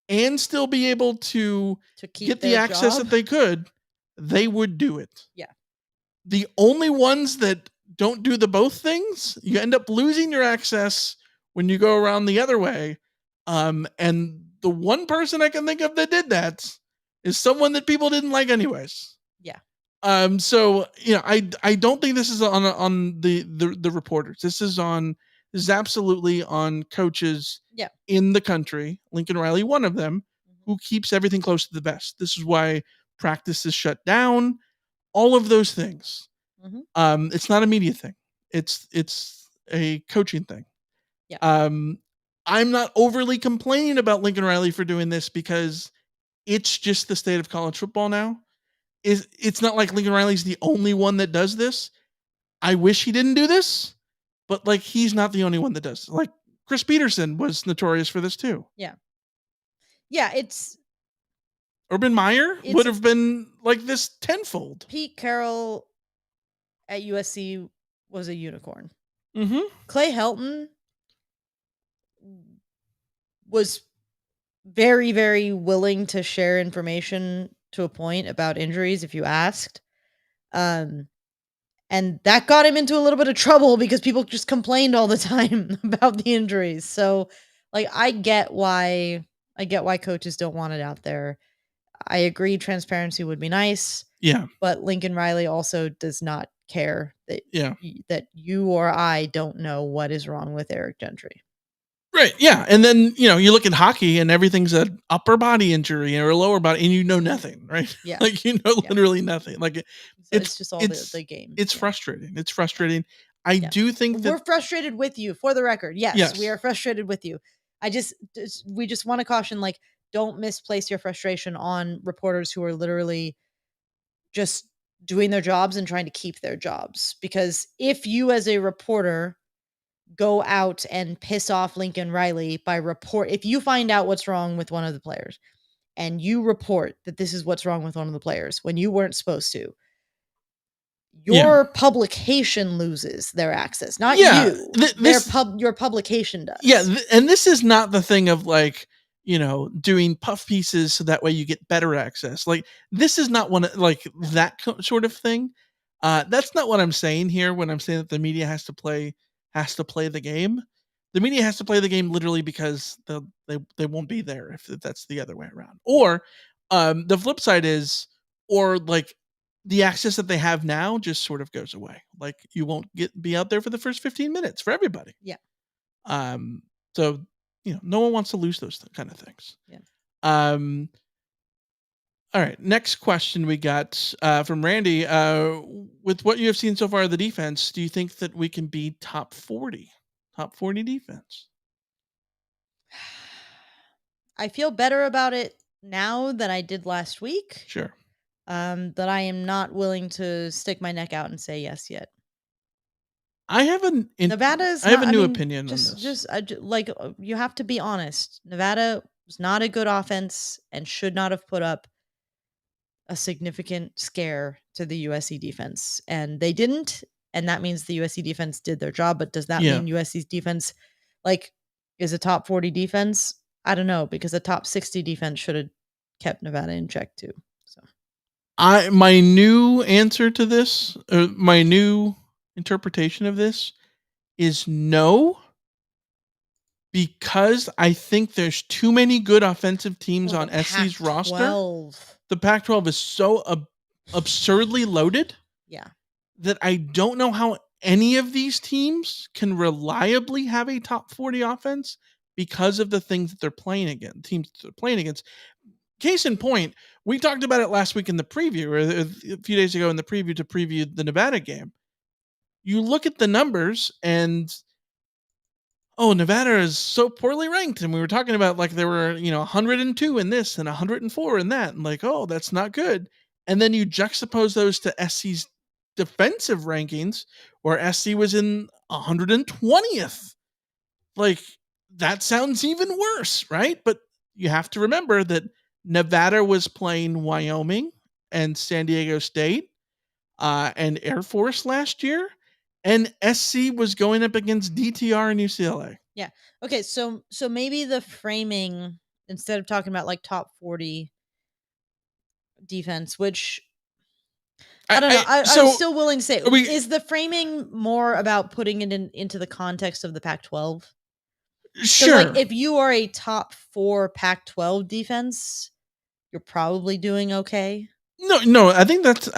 and still be able to get the access that they could, they would do it. Yeah. The only ones that don't do the both things, you end up losing your access when you go around the other way. And the one person I can think of that did that is someone that people didn't like anyways. Yeah. So I don't think this is on the reporters. This is absolutely on coaches in the country. Lincoln Riley, one of them, who keeps everything close to the vest. This is why practice is shut down. All of those things. It's not a media thing. It's a coaching thing. Yeah. I'm not overly complaining about Lincoln Riley for doing this because it's just the state of college football now. It's not like Lincoln Riley's the only one that does this. I wish he didn't do this, but like he's not the only one that does. Like Chris Peterson was notorious for this too. Yeah. Yeah, it's Urban Meyer would have been like this tenfold. Pete Carroll at USC was a unicorn. Clay Helton was very, very willing to share information to a point about injuries if you asked. And that got him into a little bit of trouble because people just complained all the time about the injuries. So like I get why coaches don't want it out there. I agree transparency would be nice. Yeah. But Lincoln Riley also does not care that that you or I don't know what is wrong with Eric Gentry. Right. Yeah. And then, you look at hockey and everything's an upper body injury or a lower body and nothing, right? Yeah. Like, literally nothing. Like it's just all the game. It's frustrating. It's frustrating. I do think that we're frustrated with you, for the record. Yes, we are frustrated with you. We just want to caution, like, don't misplace your frustration on reporters who are literally just doing their jobs and trying to keep their jobs. Because if you as a reporter go out and piss off Lincoln Riley if you find out what's wrong with one of the players and you report that this is what's wrong with one of the players when you weren't supposed to, your publication loses their access, not you. Your publication does. Yeah, and this is not the thing of like, doing puff pieces so that way you get better access. Like this is not that sort of thing. That's not what I'm saying here when I'm saying that the media has to play the game. The media has to play the game literally because they won't be there if that's the other way around. Or the flip side is, or like the access that they have now just sort of goes away. Like you won't be out there for the first 15 minutes for everybody. Yeah. So no one wants to lose those kind of things. Yeah. All right. Next question we got from Randy. With what you have seen so far of the defense, do you think that we can be top 40 defense? I feel better about it now than I did last week. Sure. That I am not willing to stick my neck out and say yes yet. I have a new opinion on this. Like you have to be honest. Nevada was not a good offense and should not have put up a significant scare to the USC defense, and they didn't. And that means the USC defense did their job. But does that mean USC's defense is a top 40 defense? I don't know, because a top 60 defense should have kept Nevada in check too. So, my new answer to this, my new interpretation of this is no, because I think there's too many good offensive teams on SC's roster. The Pac-12 is so absurdly loaded. Yeah. That I don't know how any of these teams can reliably have a top 40 offense because of the things that they're playing against, teams that they're playing against. case in point, we talked about it last week in the preview, or a few days ago in the preview to preview the Nevada game. You look at the numbers and, Nevada is so poorly ranked. And we were talking about like there were, 102 in this and 104 in that. And like, that's not good. And then you juxtapose those to SC's defensive rankings, where SC was in 120th. Like, that sounds even worse, right? But you have to remember that Nevada was playing Wyoming and San Diego State and Air Force last year, and SC was going up against DTR and UCLA. Yeah. Okay. So maybe the framing, instead of talking about like top 40 defense, which I don't know. I'm still willing to say, is the framing more about putting it into the context of the Pac-12? Sure. Like, if you are a top 4 Pac-12 defense, you're probably doing okay. No, I think that's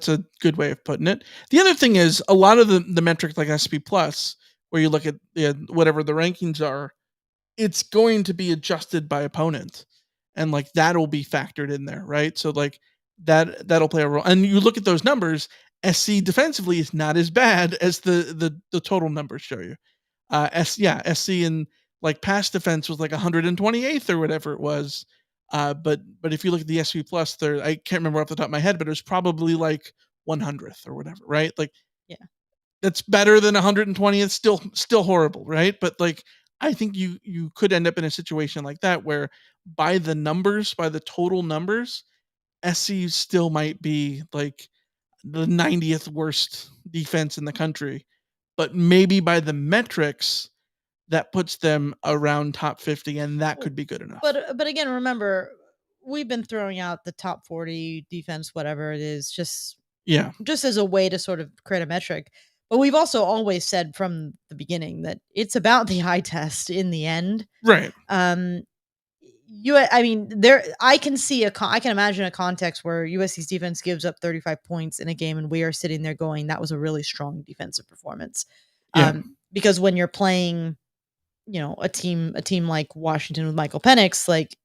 a good way of putting it. The other thing is, a lot of the metrics like SP Plus, where you look at whatever the rankings are, it's going to be adjusted by opponent, and like that'll be factored in there, right? So like that'll play a role. And you look at those numbers, SC defensively is not as bad as the total numbers show you. SC in like pass defense was like 128th or whatever it was. But if you look at the SV Plus, I can't remember off the top of my head, but it was probably like 100th or whatever, right? Like, yeah, that's better than 120th. Still horrible, right? But like, I think you could end up in a situation like that where by the total numbers, SC still might be like the 90th worst defense in the country, but maybe by the metrics, that puts them around top 50, and that could be good enough. But again, remember, we've been throwing out the top 40 defense, whatever it is, just as a way to sort of create a metric. But we've also always said from the beginning that it's about the eye test in the end. Right. I can imagine a context where USC's defense gives up 35 points in a game and we are sitting there going, that was a really strong defensive performance. Yeah. Because when you're playing, a team like Washington with Michael Penix, like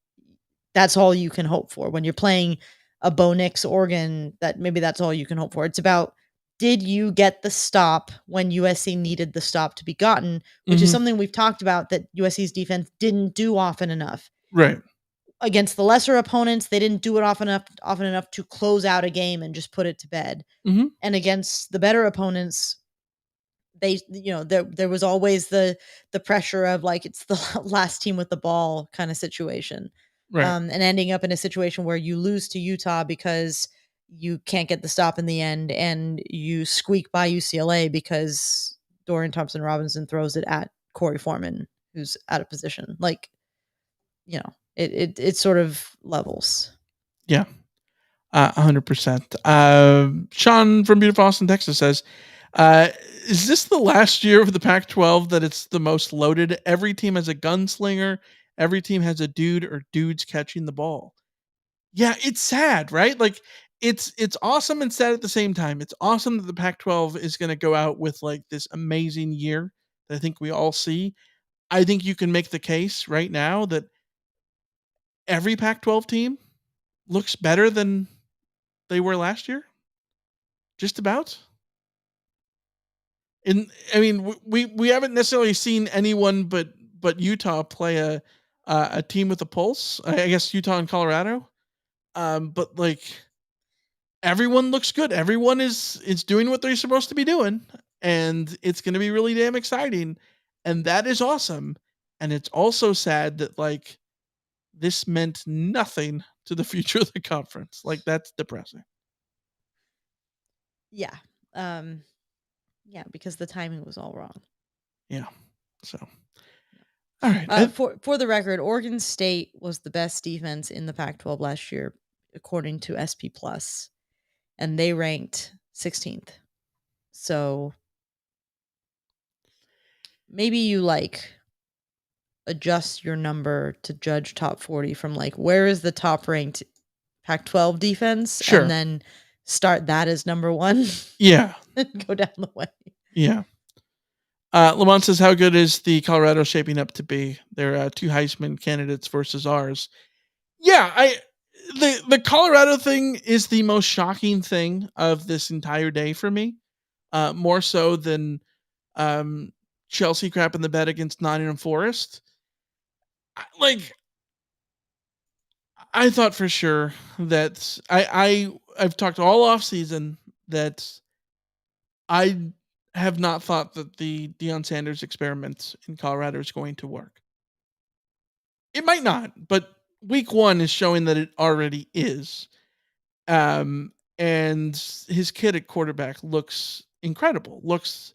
that's all you can hope for. When you're playing a Bo Nix Oregon, that's all you can hope for. It's about, did you get the stop when USC needed the stop to be gotten, which is something we've talked about that USC's defense didn't do often enough. Right. Against the lesser opponents, they didn't do it often enough to close out a game and just put it to bed. Mm-hmm. And against the better opponents, there was always the pressure of like, it's the last team with the ball kind of situation. Right. And ending up in a situation where you lose to Utah because you can't get the stop in the end, and you squeak by UCLA because Dorian Thompson-Robinson throws it at Corey Foreman, who's out of position. Like, it sort of levels. Yeah. 100%. Sean from beautiful Austin, Texas says, is this the last year of the Pac-12 that it's the most loaded? Every team has a gunslinger. Every team has a dude or dudes catching the ball. Yeah, it's sad, right? Like, it's awesome and sad at the same time. It's awesome that the Pac-12 is going to go out with like this amazing year that I think we all see. I think you can make the case right now that every Pac-12 team looks better than they were last year. Just about. We haven't necessarily seen anyone but Utah play a team with a pulse. I guess Utah and Colorado. But like, everyone looks good. Everyone is doing what they're supposed to be doing, and it's going to be really damn exciting, and that is awesome. And it's also sad that like this meant nothing to the future of the conference. Like, that's depressing. Yeah. Yeah, because the timing was all wrong. Yeah. So, all right. For the record, Oregon State was the best defense in the Pac-12 last year, according to SP Plus, and they ranked 16th. So maybe you like adjust your number to judge top 40 from like, where is the top ranked Pac-12 defense? Sure. And then start that as number one. Yeah. And go down the way. Yeah. Lamont says, how good is the Colorado shaping up to be? There are two Heisman candidates versus ours. Yeah, the Colorado thing is the most shocking thing of this entire day for me. More so than Chelsea crap in the bed against Nottingham Forest. I thought for sure that I've talked all off season that I have not thought that the Deion Sanders experiment in Colorado is going to work. It might not, but week 1 is showing that it already is. And his kid at quarterback looks incredible. Looks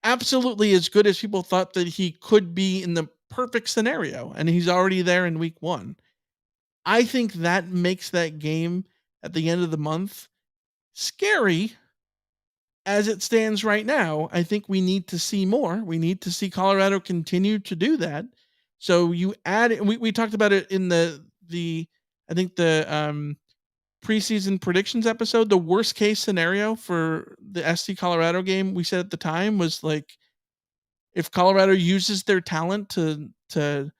absolutely as good as people thought that he could be in the perfect scenario, and he's already there in week 1. I think that makes that game at the end of the month scary as it stands right now. I think we need to see more. We need to see Colorado continue to do that. So you add it, we talked about it in the I think the preseason predictions episode. The worst case scenario for the SC Colorado game, we said at the time, was like if Colorado uses their talent to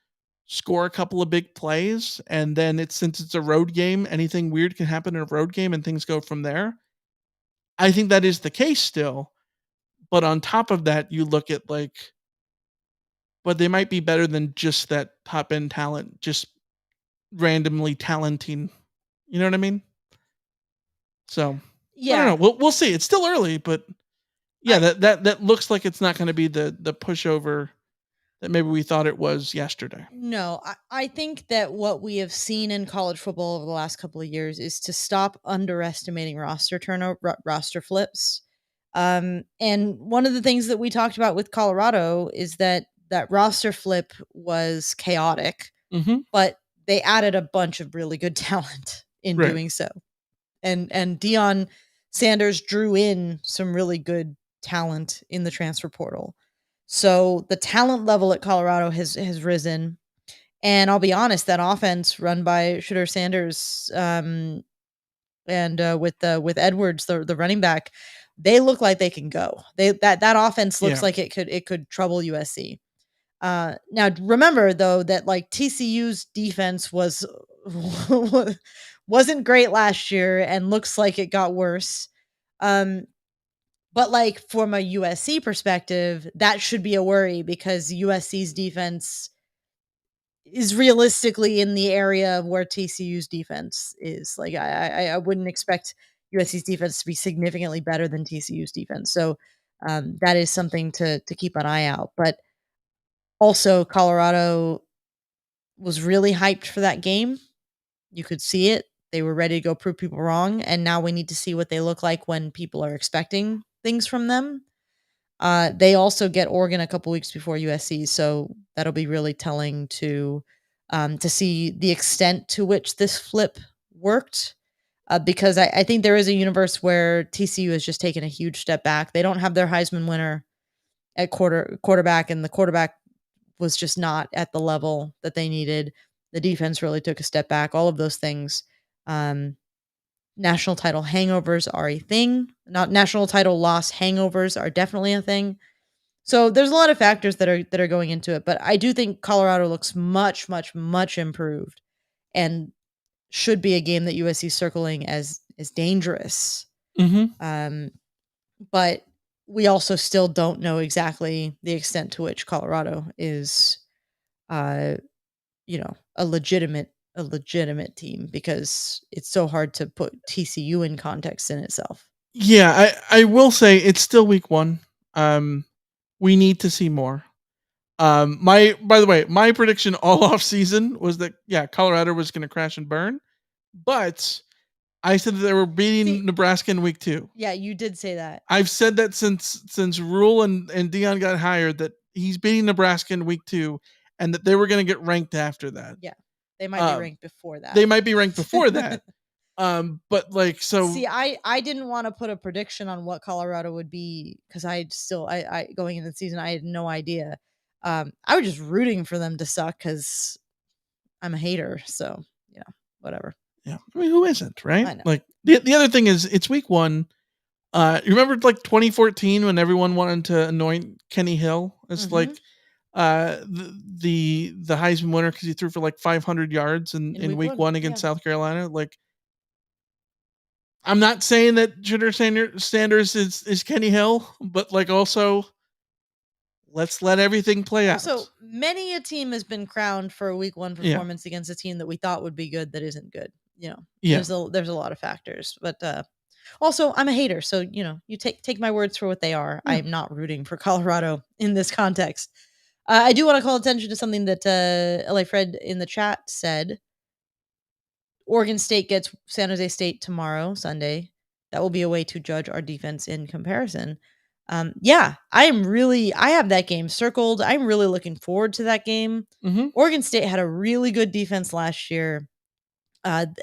score a couple of big plays, and then since it's a road game, anything weird can happen in a road game and things go from there. I think that is the case still. But on top of that, you look at but they might be better than just that top end talent, just randomly talenting. You know what I mean? So yeah, I don't know. We'll see. It's still early, but yeah, that looks like it's not going to be the pushover that maybe we thought it was yesterday. No, I think that what we have seen in college football over the last couple of years is to stop underestimating roster turnover, roster flips. And one of the things that we talked about with Colorado is that roster flip was chaotic, but they added a bunch of really good talent in doing so. And Deion Sanders drew in some really good talent in the transfer portal. So the talent level at Colorado has risen. And I'll be honest, that offense run by Shedeur Sanders and with Edwards, the running back, they look like they can go. That offense looks like it could trouble USC. Now remember though that TCU's defense wasn't great last year and looks like it got worse. But from a USC perspective, that should be a worry because USC's defense is realistically in the area of where TCU's defense is. I wouldn't expect USC's defense to be significantly better than TCU's defense. So that is something to keep an eye out. But also, Colorado was really hyped for that game. You could see it. They were ready to go prove people wrong. And now we need to see what they look like when people are expecting things from them. They also get Oregon a couple weeks before USC, so that'll be really telling to see the extent to which this flip worked. Because I think there is a universe where TCU has just taken a huge step back. They don't have their Heisman winner at quarterback, and the quarterback was just not at the level that they needed. The defense really took a step back. All of those things. National title hangovers are a thing. Not national title loss hangovers are definitely a thing. So there's a lot of factors that are going into it, but I do think Colorado looks much, much, much improved and should be a game that USC is circling as dangerous. But we also still don't know exactly the extent to which Colorado is, a legitimate team because it's so hard to put TCU in context in itself. Yeah, I will say it's still week 1. We need to see more. By the way, my prediction all off season was that Colorado was going to crash and burn, but I said that they were beating Nebraska in week 2. Yeah, you did say that. I've said that since Rule and Deion got hired, that he's beating Nebraska in week 2 and that they were going to get ranked after that. Yeah. They might be ranked before that. They might be ranked before that. But See, I didn't want to put a prediction on what Colorado would be because I going into the season, I had no idea. I was just rooting for them to suck because I'm a hater. So, whatever. Yeah. I mean, who isn't, right? I know. The other thing is it's week 1. You remember 2014 when everyone wanted to anoint Kenny Hill? It's the Heisman winner because he threw for like 500 yards in week one against South Carolina. Like, I'm not saying that Junior Sanders is Kenny Hill, but like also let's let everything play out. So many a team has been crowned for a week one performance against a team that we thought would be good that isn't good. There's a lot of factors, but also I'm a hater, so you take my words for what they are. Yeah. I'm not rooting for Colorado in this context. I do want to call attention to something that LA Fred in the chat said. Oregon State gets San Jose State tomorrow, Sunday. That will be a way to judge our defense in comparison. I have that game circled. I'm really looking forward to that game. Mm-hmm. Oregon State had a really good defense last year.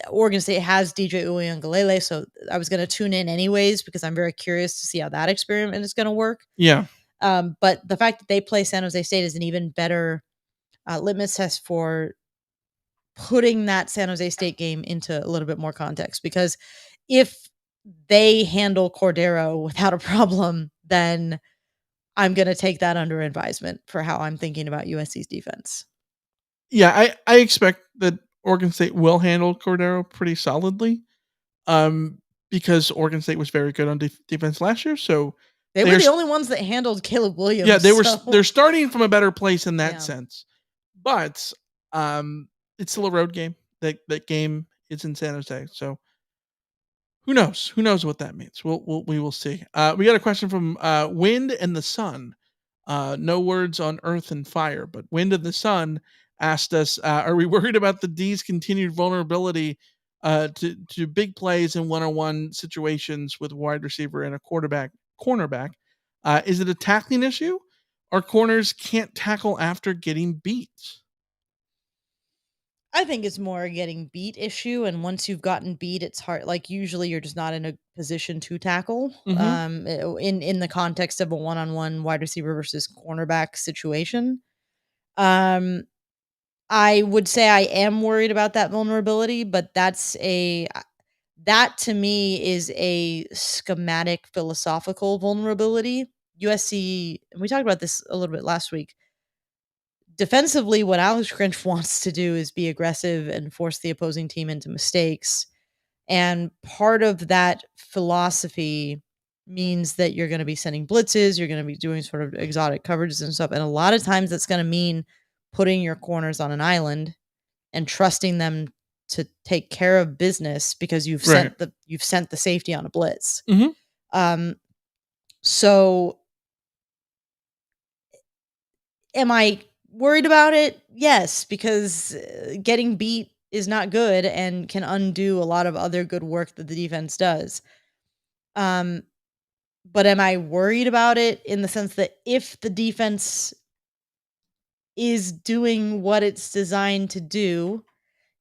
Oregon State has DJ Uiagalelei, so I was going to tune in anyways because I'm very curious to see how that experiment is going to work. Yeah. But the fact that they play San Jose State is an even better litmus test for putting that San Jose State game into a little bit more context, because if they handle Cordero without a problem, then I'm going to take that under advisement for how I'm thinking about USC's defense. Yeah, I expect that Oregon State will handle Cordero pretty solidly, because Oregon State was very good on defense last year. So they were the only ones that handled Caleb Williams. Yeah, they're starting from a better place in that sense. But it's still a road game. That game is in San Jose, so who knows? Who knows what that means? We will see. We got a question from Wind and the Sun. No words on Earth and Fire, but Wind and the Sun asked us, are we worried about the D's continued vulnerability to big plays in one-on-one situations with wide receiver and a cornerback? Is it a tackling issue? Our corners can't tackle after getting beat. I think it's more a getting beat issue, and once you've gotten beat, it's hard. Like usually, you're just not in a position to tackle. Mm-hmm. In the context of a one-on-one wide receiver versus cornerback situation, I would say I am worried about that vulnerability, but that to me is a schematic philosophical vulnerability. USC, and we talked about this a little bit last week. Defensively, what Alex Grinch wants to do is be aggressive and force the opposing team into mistakes. And part of that philosophy means that you're going to be sending blitzes, you're going to be doing sort of exotic coverages and stuff. And a lot of times that's going to mean putting your corners on an island and trusting them to take care of business because you've sent the safety on a blitz. Mm-hmm. So am I worried about it? Yes, because getting beat is not good and can undo a lot of other good work that the defense does. But am I worried about it in the sense that if the defense is doing what it's designed to do,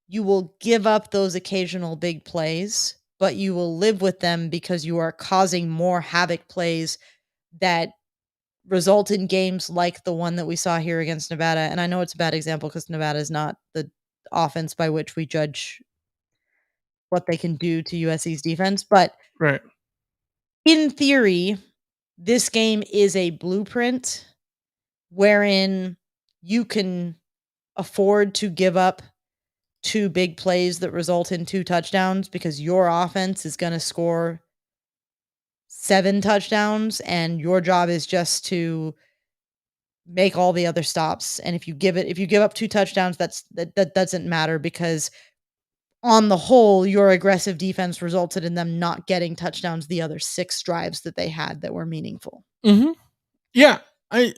you will give up those occasional big plays, but you will live with them because you are causing more havoc plays that result in games like the one that we saw here against Nevada. And I know it's a bad example because Nevada is not the offense by which we judge what they can do to USC's defense. But in theory, this game is a blueprint wherein you can afford to give up 2 big plays that result in 2 touchdowns because your offense is going to score 7 touchdowns and your job is just to make all the other stops. And if you give up 2 touchdowns, that doesn't matter because on the whole, your aggressive defense resulted in them not getting touchdowns the other 6 drives that they had that were meaningful. Mm-hmm. Yeah, I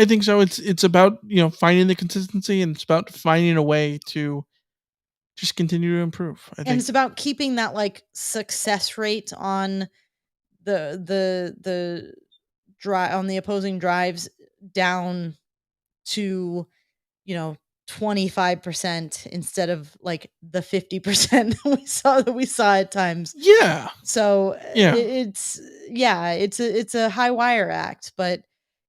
think so. It's about finding the consistency, and it's about finding a way to just continue to improve. I think. And it's about keeping that success rate on the drive on the opposing drives down to 25% instead of the 50% that we saw at times. Yeah. So it's a high wire act, but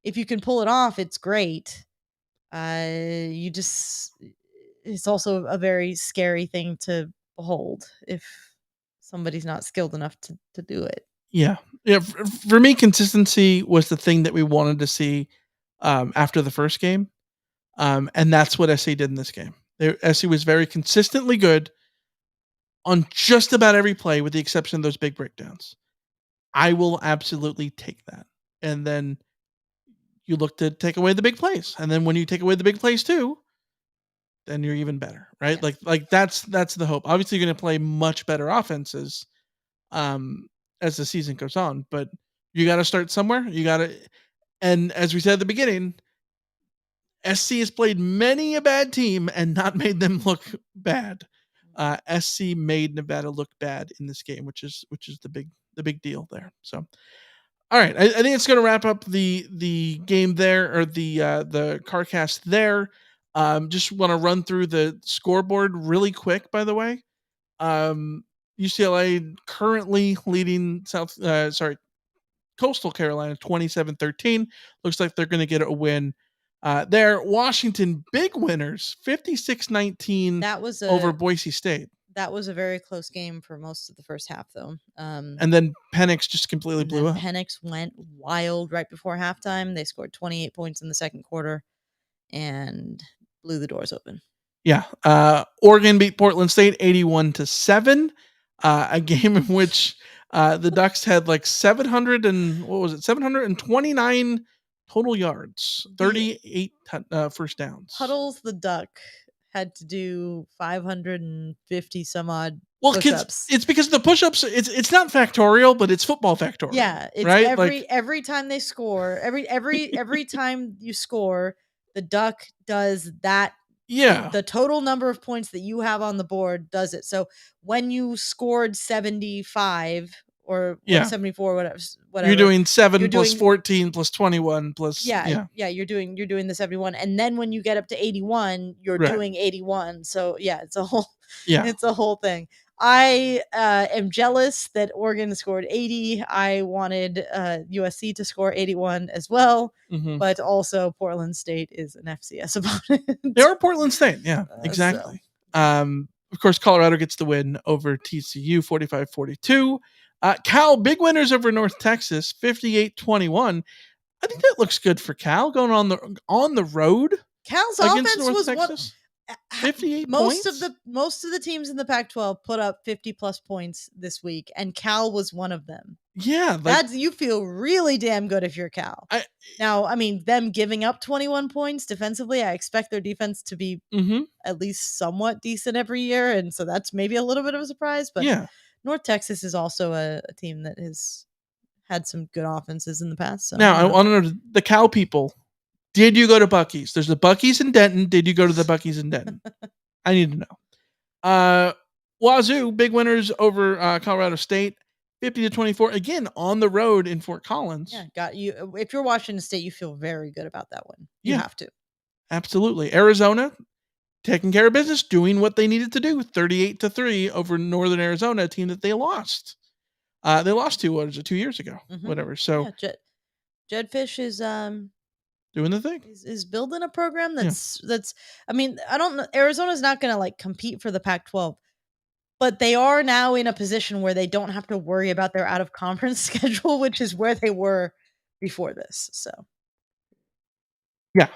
if you can pull it off, it's great. It's also a very scary thing to behold if somebody's not skilled enough to do it. Yeah. For me, consistency was the thing that we wanted to see after the first game. And that's what SC did in this game. SC was very consistently good on just about every play with the exception of those big breakdowns. I will absolutely take that. And then you look to take away the big plays. And then when you take away the big plays too, then you're even better, right? Yeah. Like that's the hope. Obviously you're going to play much better offenses as the season goes on, but you got to start somewhere. You got to, and as we said at the beginning, SC has played many a bad team and not made them look bad. SC made Nevada look bad in this game, which is the big deal there. So, all right, I think it's going to wrap up the game there, or the Carcast there. Just want to run through the scoreboard really quick. By the way, UCLA currently leading Coastal Carolina 27-13. Looks like they're going to get a win. There, Washington big winners 56-19 over Boise State. That was a very close game for most of the first half, though. And then Penix just completely blew up. Penix went wild right before halftime. They scored 28 points in the second quarter and blew the doors open. Yeah. Oregon beat Portland State 81-7. A game in which the Ducks had like 729 total yards, 38 first downs. Puddles the Duck had to do 550 some odd push-ups. It's because the push-ups, it's not factorial, but it's football factorial. Yeah, it's right? Every time they score, every time you score, the Duck does that. Yeah. The total number of points that you have on the board does it. So when you scored 75 or 74, whatever. You're doing 7 plus 14 plus 21 plus. Yeah. You're doing the 71. And then when you get up to 81, you're doing 81. So yeah, it's a whole thing. I am jealous that Oregon scored 80. I wanted USC to score 81 as well, but also Portland State is an FCS opponent. They are Portland State, yeah, exactly. Of course, Colorado gets the win over TCU 45-42. Cal, big winners over North Texas 58-21. I think that looks good for Cal going on the road. Cal's offense North was Texas. 58 most points? of the teams in the Pac-12 put up 50 plus points this week, and Cal was one of them. Yeah, you feel really damn good if you're Cal. Them giving up 21 points defensively, I expect their defense to be at least somewhat decent every year, and so that's maybe a little bit of a surprise. But North Texas is also a team that has had some good offenses in the past. So now I want to know the Cal people. Did you go to Buc-ee's? There's the Buc-ee's in Denton. Did you go to the Buc-ee's in Denton? I need to know. Wazoo, big winners over Colorado State, 50-24. Again, on the road in Fort Collins. Yeah, got you. If you're Washington State, you feel very good about that one. You have to. Absolutely. Arizona, taking care of business, doing what they needed to do, 38-3 over Northern Arizona, a team that they lost. They lost to, 2 years ago? Whatever. So Jedfish is doing the thing. Is building a program that's I don't know. Arizona's not going to compete for the Pac-12, but they are now in a position where they don't have to worry about their out of conference schedule, which is where they were before this. So yeah,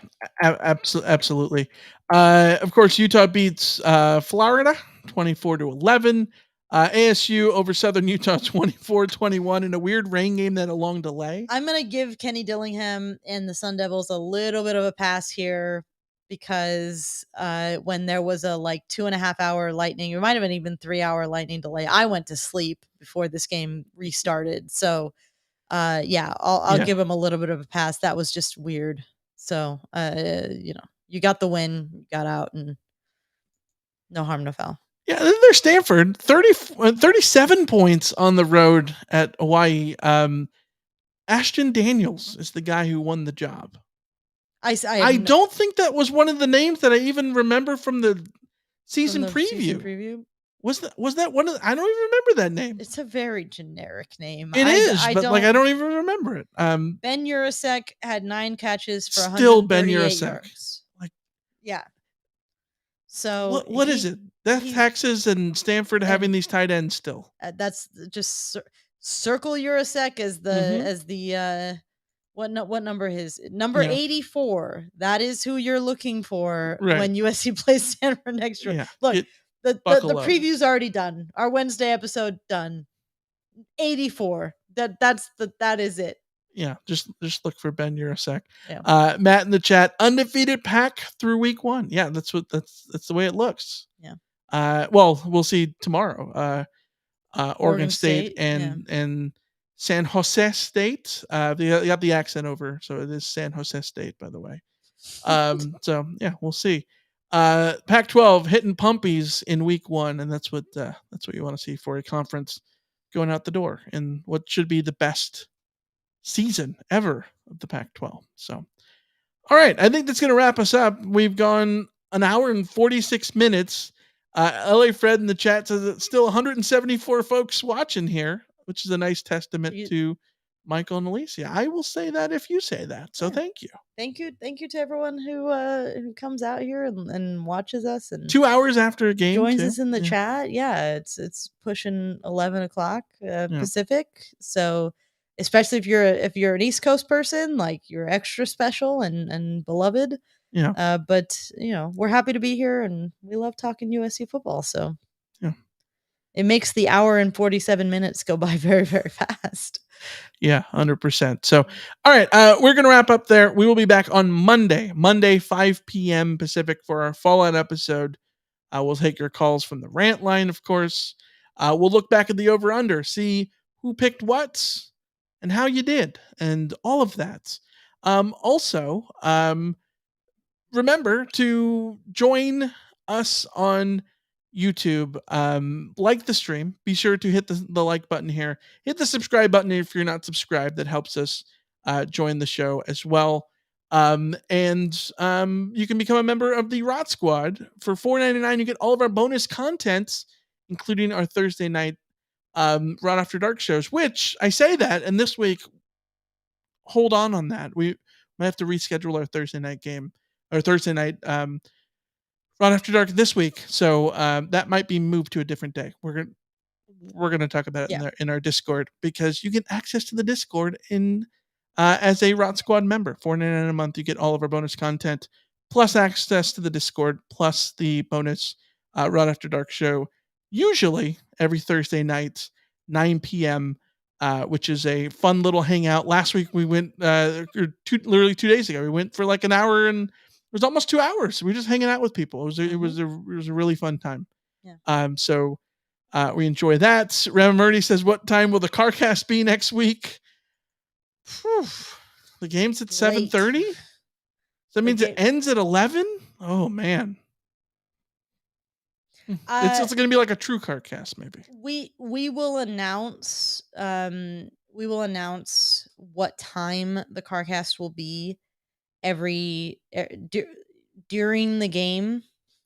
absolutely. Of course, Utah beats Florida 24-11. ASU over Southern Utah 24-21 in a weird rain game that had a long delay. I'm going to give Kenny Dillingham and the Sun Devils a little bit of a pass here because when there was a 2.5 hour lightning, it might have been even 3 hour lightning delay. I went to sleep before this game restarted. So I'll give him a little bit of a pass. That was just weird. So, you got the win, you got out, and no harm, no foul. Yeah, they're Stanford, 37 points on the road at Hawaii. Ashton Daniels is the guy who won the job. I don't think that was one of the names that I even remember from the season preview. Was that one of I don't even remember that name. It's a very generic name. It is, but I don't even remember it. Ben Urasek had 9 catches for 138 still Ben Urasek. Yards. Yeah. So what is it? Death taxes and Stanford having these tight ends still. That's just circle Urasek as the What number is number 84? That is who you're looking for when USC plays Stanford next year. Look, the preview's already done. Our Wednesday episode done. 84. That is it. Yeah, just look for Ben Urasek. Yeah. Matt in the chat, undefeated Pack through week 1. Yeah, that's the way it looks. Yeah. Well, we'll see tomorrow. Oregon State and San Jose State. They got the accent over, so it is San Jose State, by the way. So yeah, we'll see. Pac-12 hitting pumpies in week 1, and that's what you want to see for a conference going out the door in what should be the best season ever of the Pac-12. So, all right, I think that's going to wrap us up. We've gone an hour and 46 minutes. LA Fred in the chat says it's still 174 folks watching here, which is a nice testament to Michael and Alicia. I will say that if you say that. So thank you. Thank you to everyone who comes out here and watches us and 2 hours after a game joins us in the chat. Yeah, it's pushing 11 o'clock Pacific. So especially if you're an East Coast person, like, you're extra special and beloved. Yeah. But we're happy to be here and we love talking USC football. So yeah, it makes the hour and 47 minutes go by very, very fast. Yeah, 100%. So, all right, we're going to wrap up there. We will be back on Monday, 5 p.m. Pacific for our Fallout episode. We'll take your calls from the Rant Line, of course. We'll look back at the over-under, see who picked what and how you did and all of that. Also, remember to join us on YouTube. Like the stream. Be sure to hit the like button here. Hit the subscribe button if you're not subscribed. That helps us join the show as well. And you can become a member of the Rot Squad for $4.99. You get all of our bonus content, including our Thursday night Rot After Dark shows. Which I say that, and this week, hold on that. We might have to reschedule our Thursday night game or Thursday night Run After Dark this week, so that might be moved to a different day. We're gonna talk about it in our Discord, because you get access to the Discord in as a Rot Squad member. $4.99 a month, you get all of our bonus content, plus access to the Discord, plus the bonus Run After Dark show, usually every Thursday night, 9 p.m., which is a fun little hangout. Last week we went, literally 2 days ago, we went for like an hour, and it was almost 2 hours. We were just hanging out with people. It was a really fun time. Yeah. So we enjoy that. Ram Murdy says, what time will the Carcast be next week? Whew. The game's at 7:30. So that means it ends at 11. Oh man. It's going to be like a true Carcast, maybe. We will announce what time the Carcast will be during the game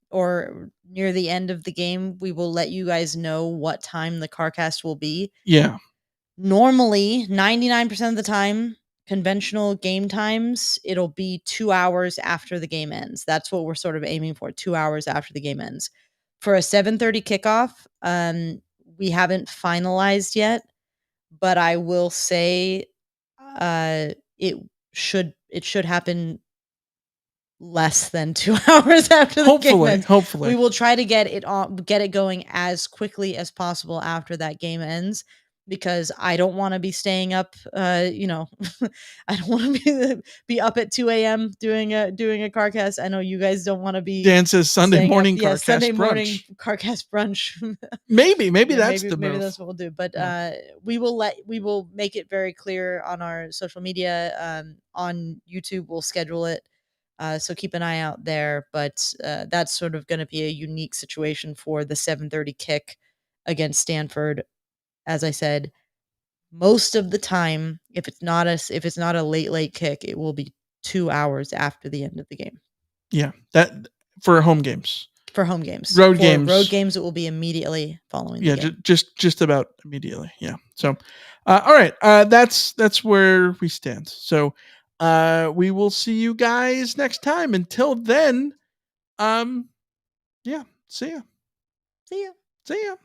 or near the end of the game. We will let you guys know what time the Carcast will be. Yeah. Normally, 99% of the time, conventional game times, it'll be 2 hours after the game ends. That's what we're sort of aiming for, 2 hours after the game ends. For a 7:30 kickoff, we haven't finalized yet, but I will say it should happen less than 2 hours after the game ends. Hopefully. We will try to get it going as quickly as possible after that game ends, because I don't want to be staying up, I don't want to be up at 2 a.m. doing a Carcast. I know you guys don't want to be. Dan says Sunday morning Carcast Sunday brunch. Morning Carcast brunch. maybe that's the move. Maybe that's what we'll do. But we will make it very clear on our social media. On YouTube, we'll schedule it. So keep an eye out there. But that's sort of going to be a unique situation for the 7:30 kick against Stanford. As I said, most of the time, if it's not a late kick, it will be 2 hours after the end of the game. Yeah, that for home games. For home games, road games, it will be immediately following. The game. just about immediately. Yeah. So, all right, that's where we stand. So, we will see you guys next time. Until then, yeah, see ya. See ya. See ya.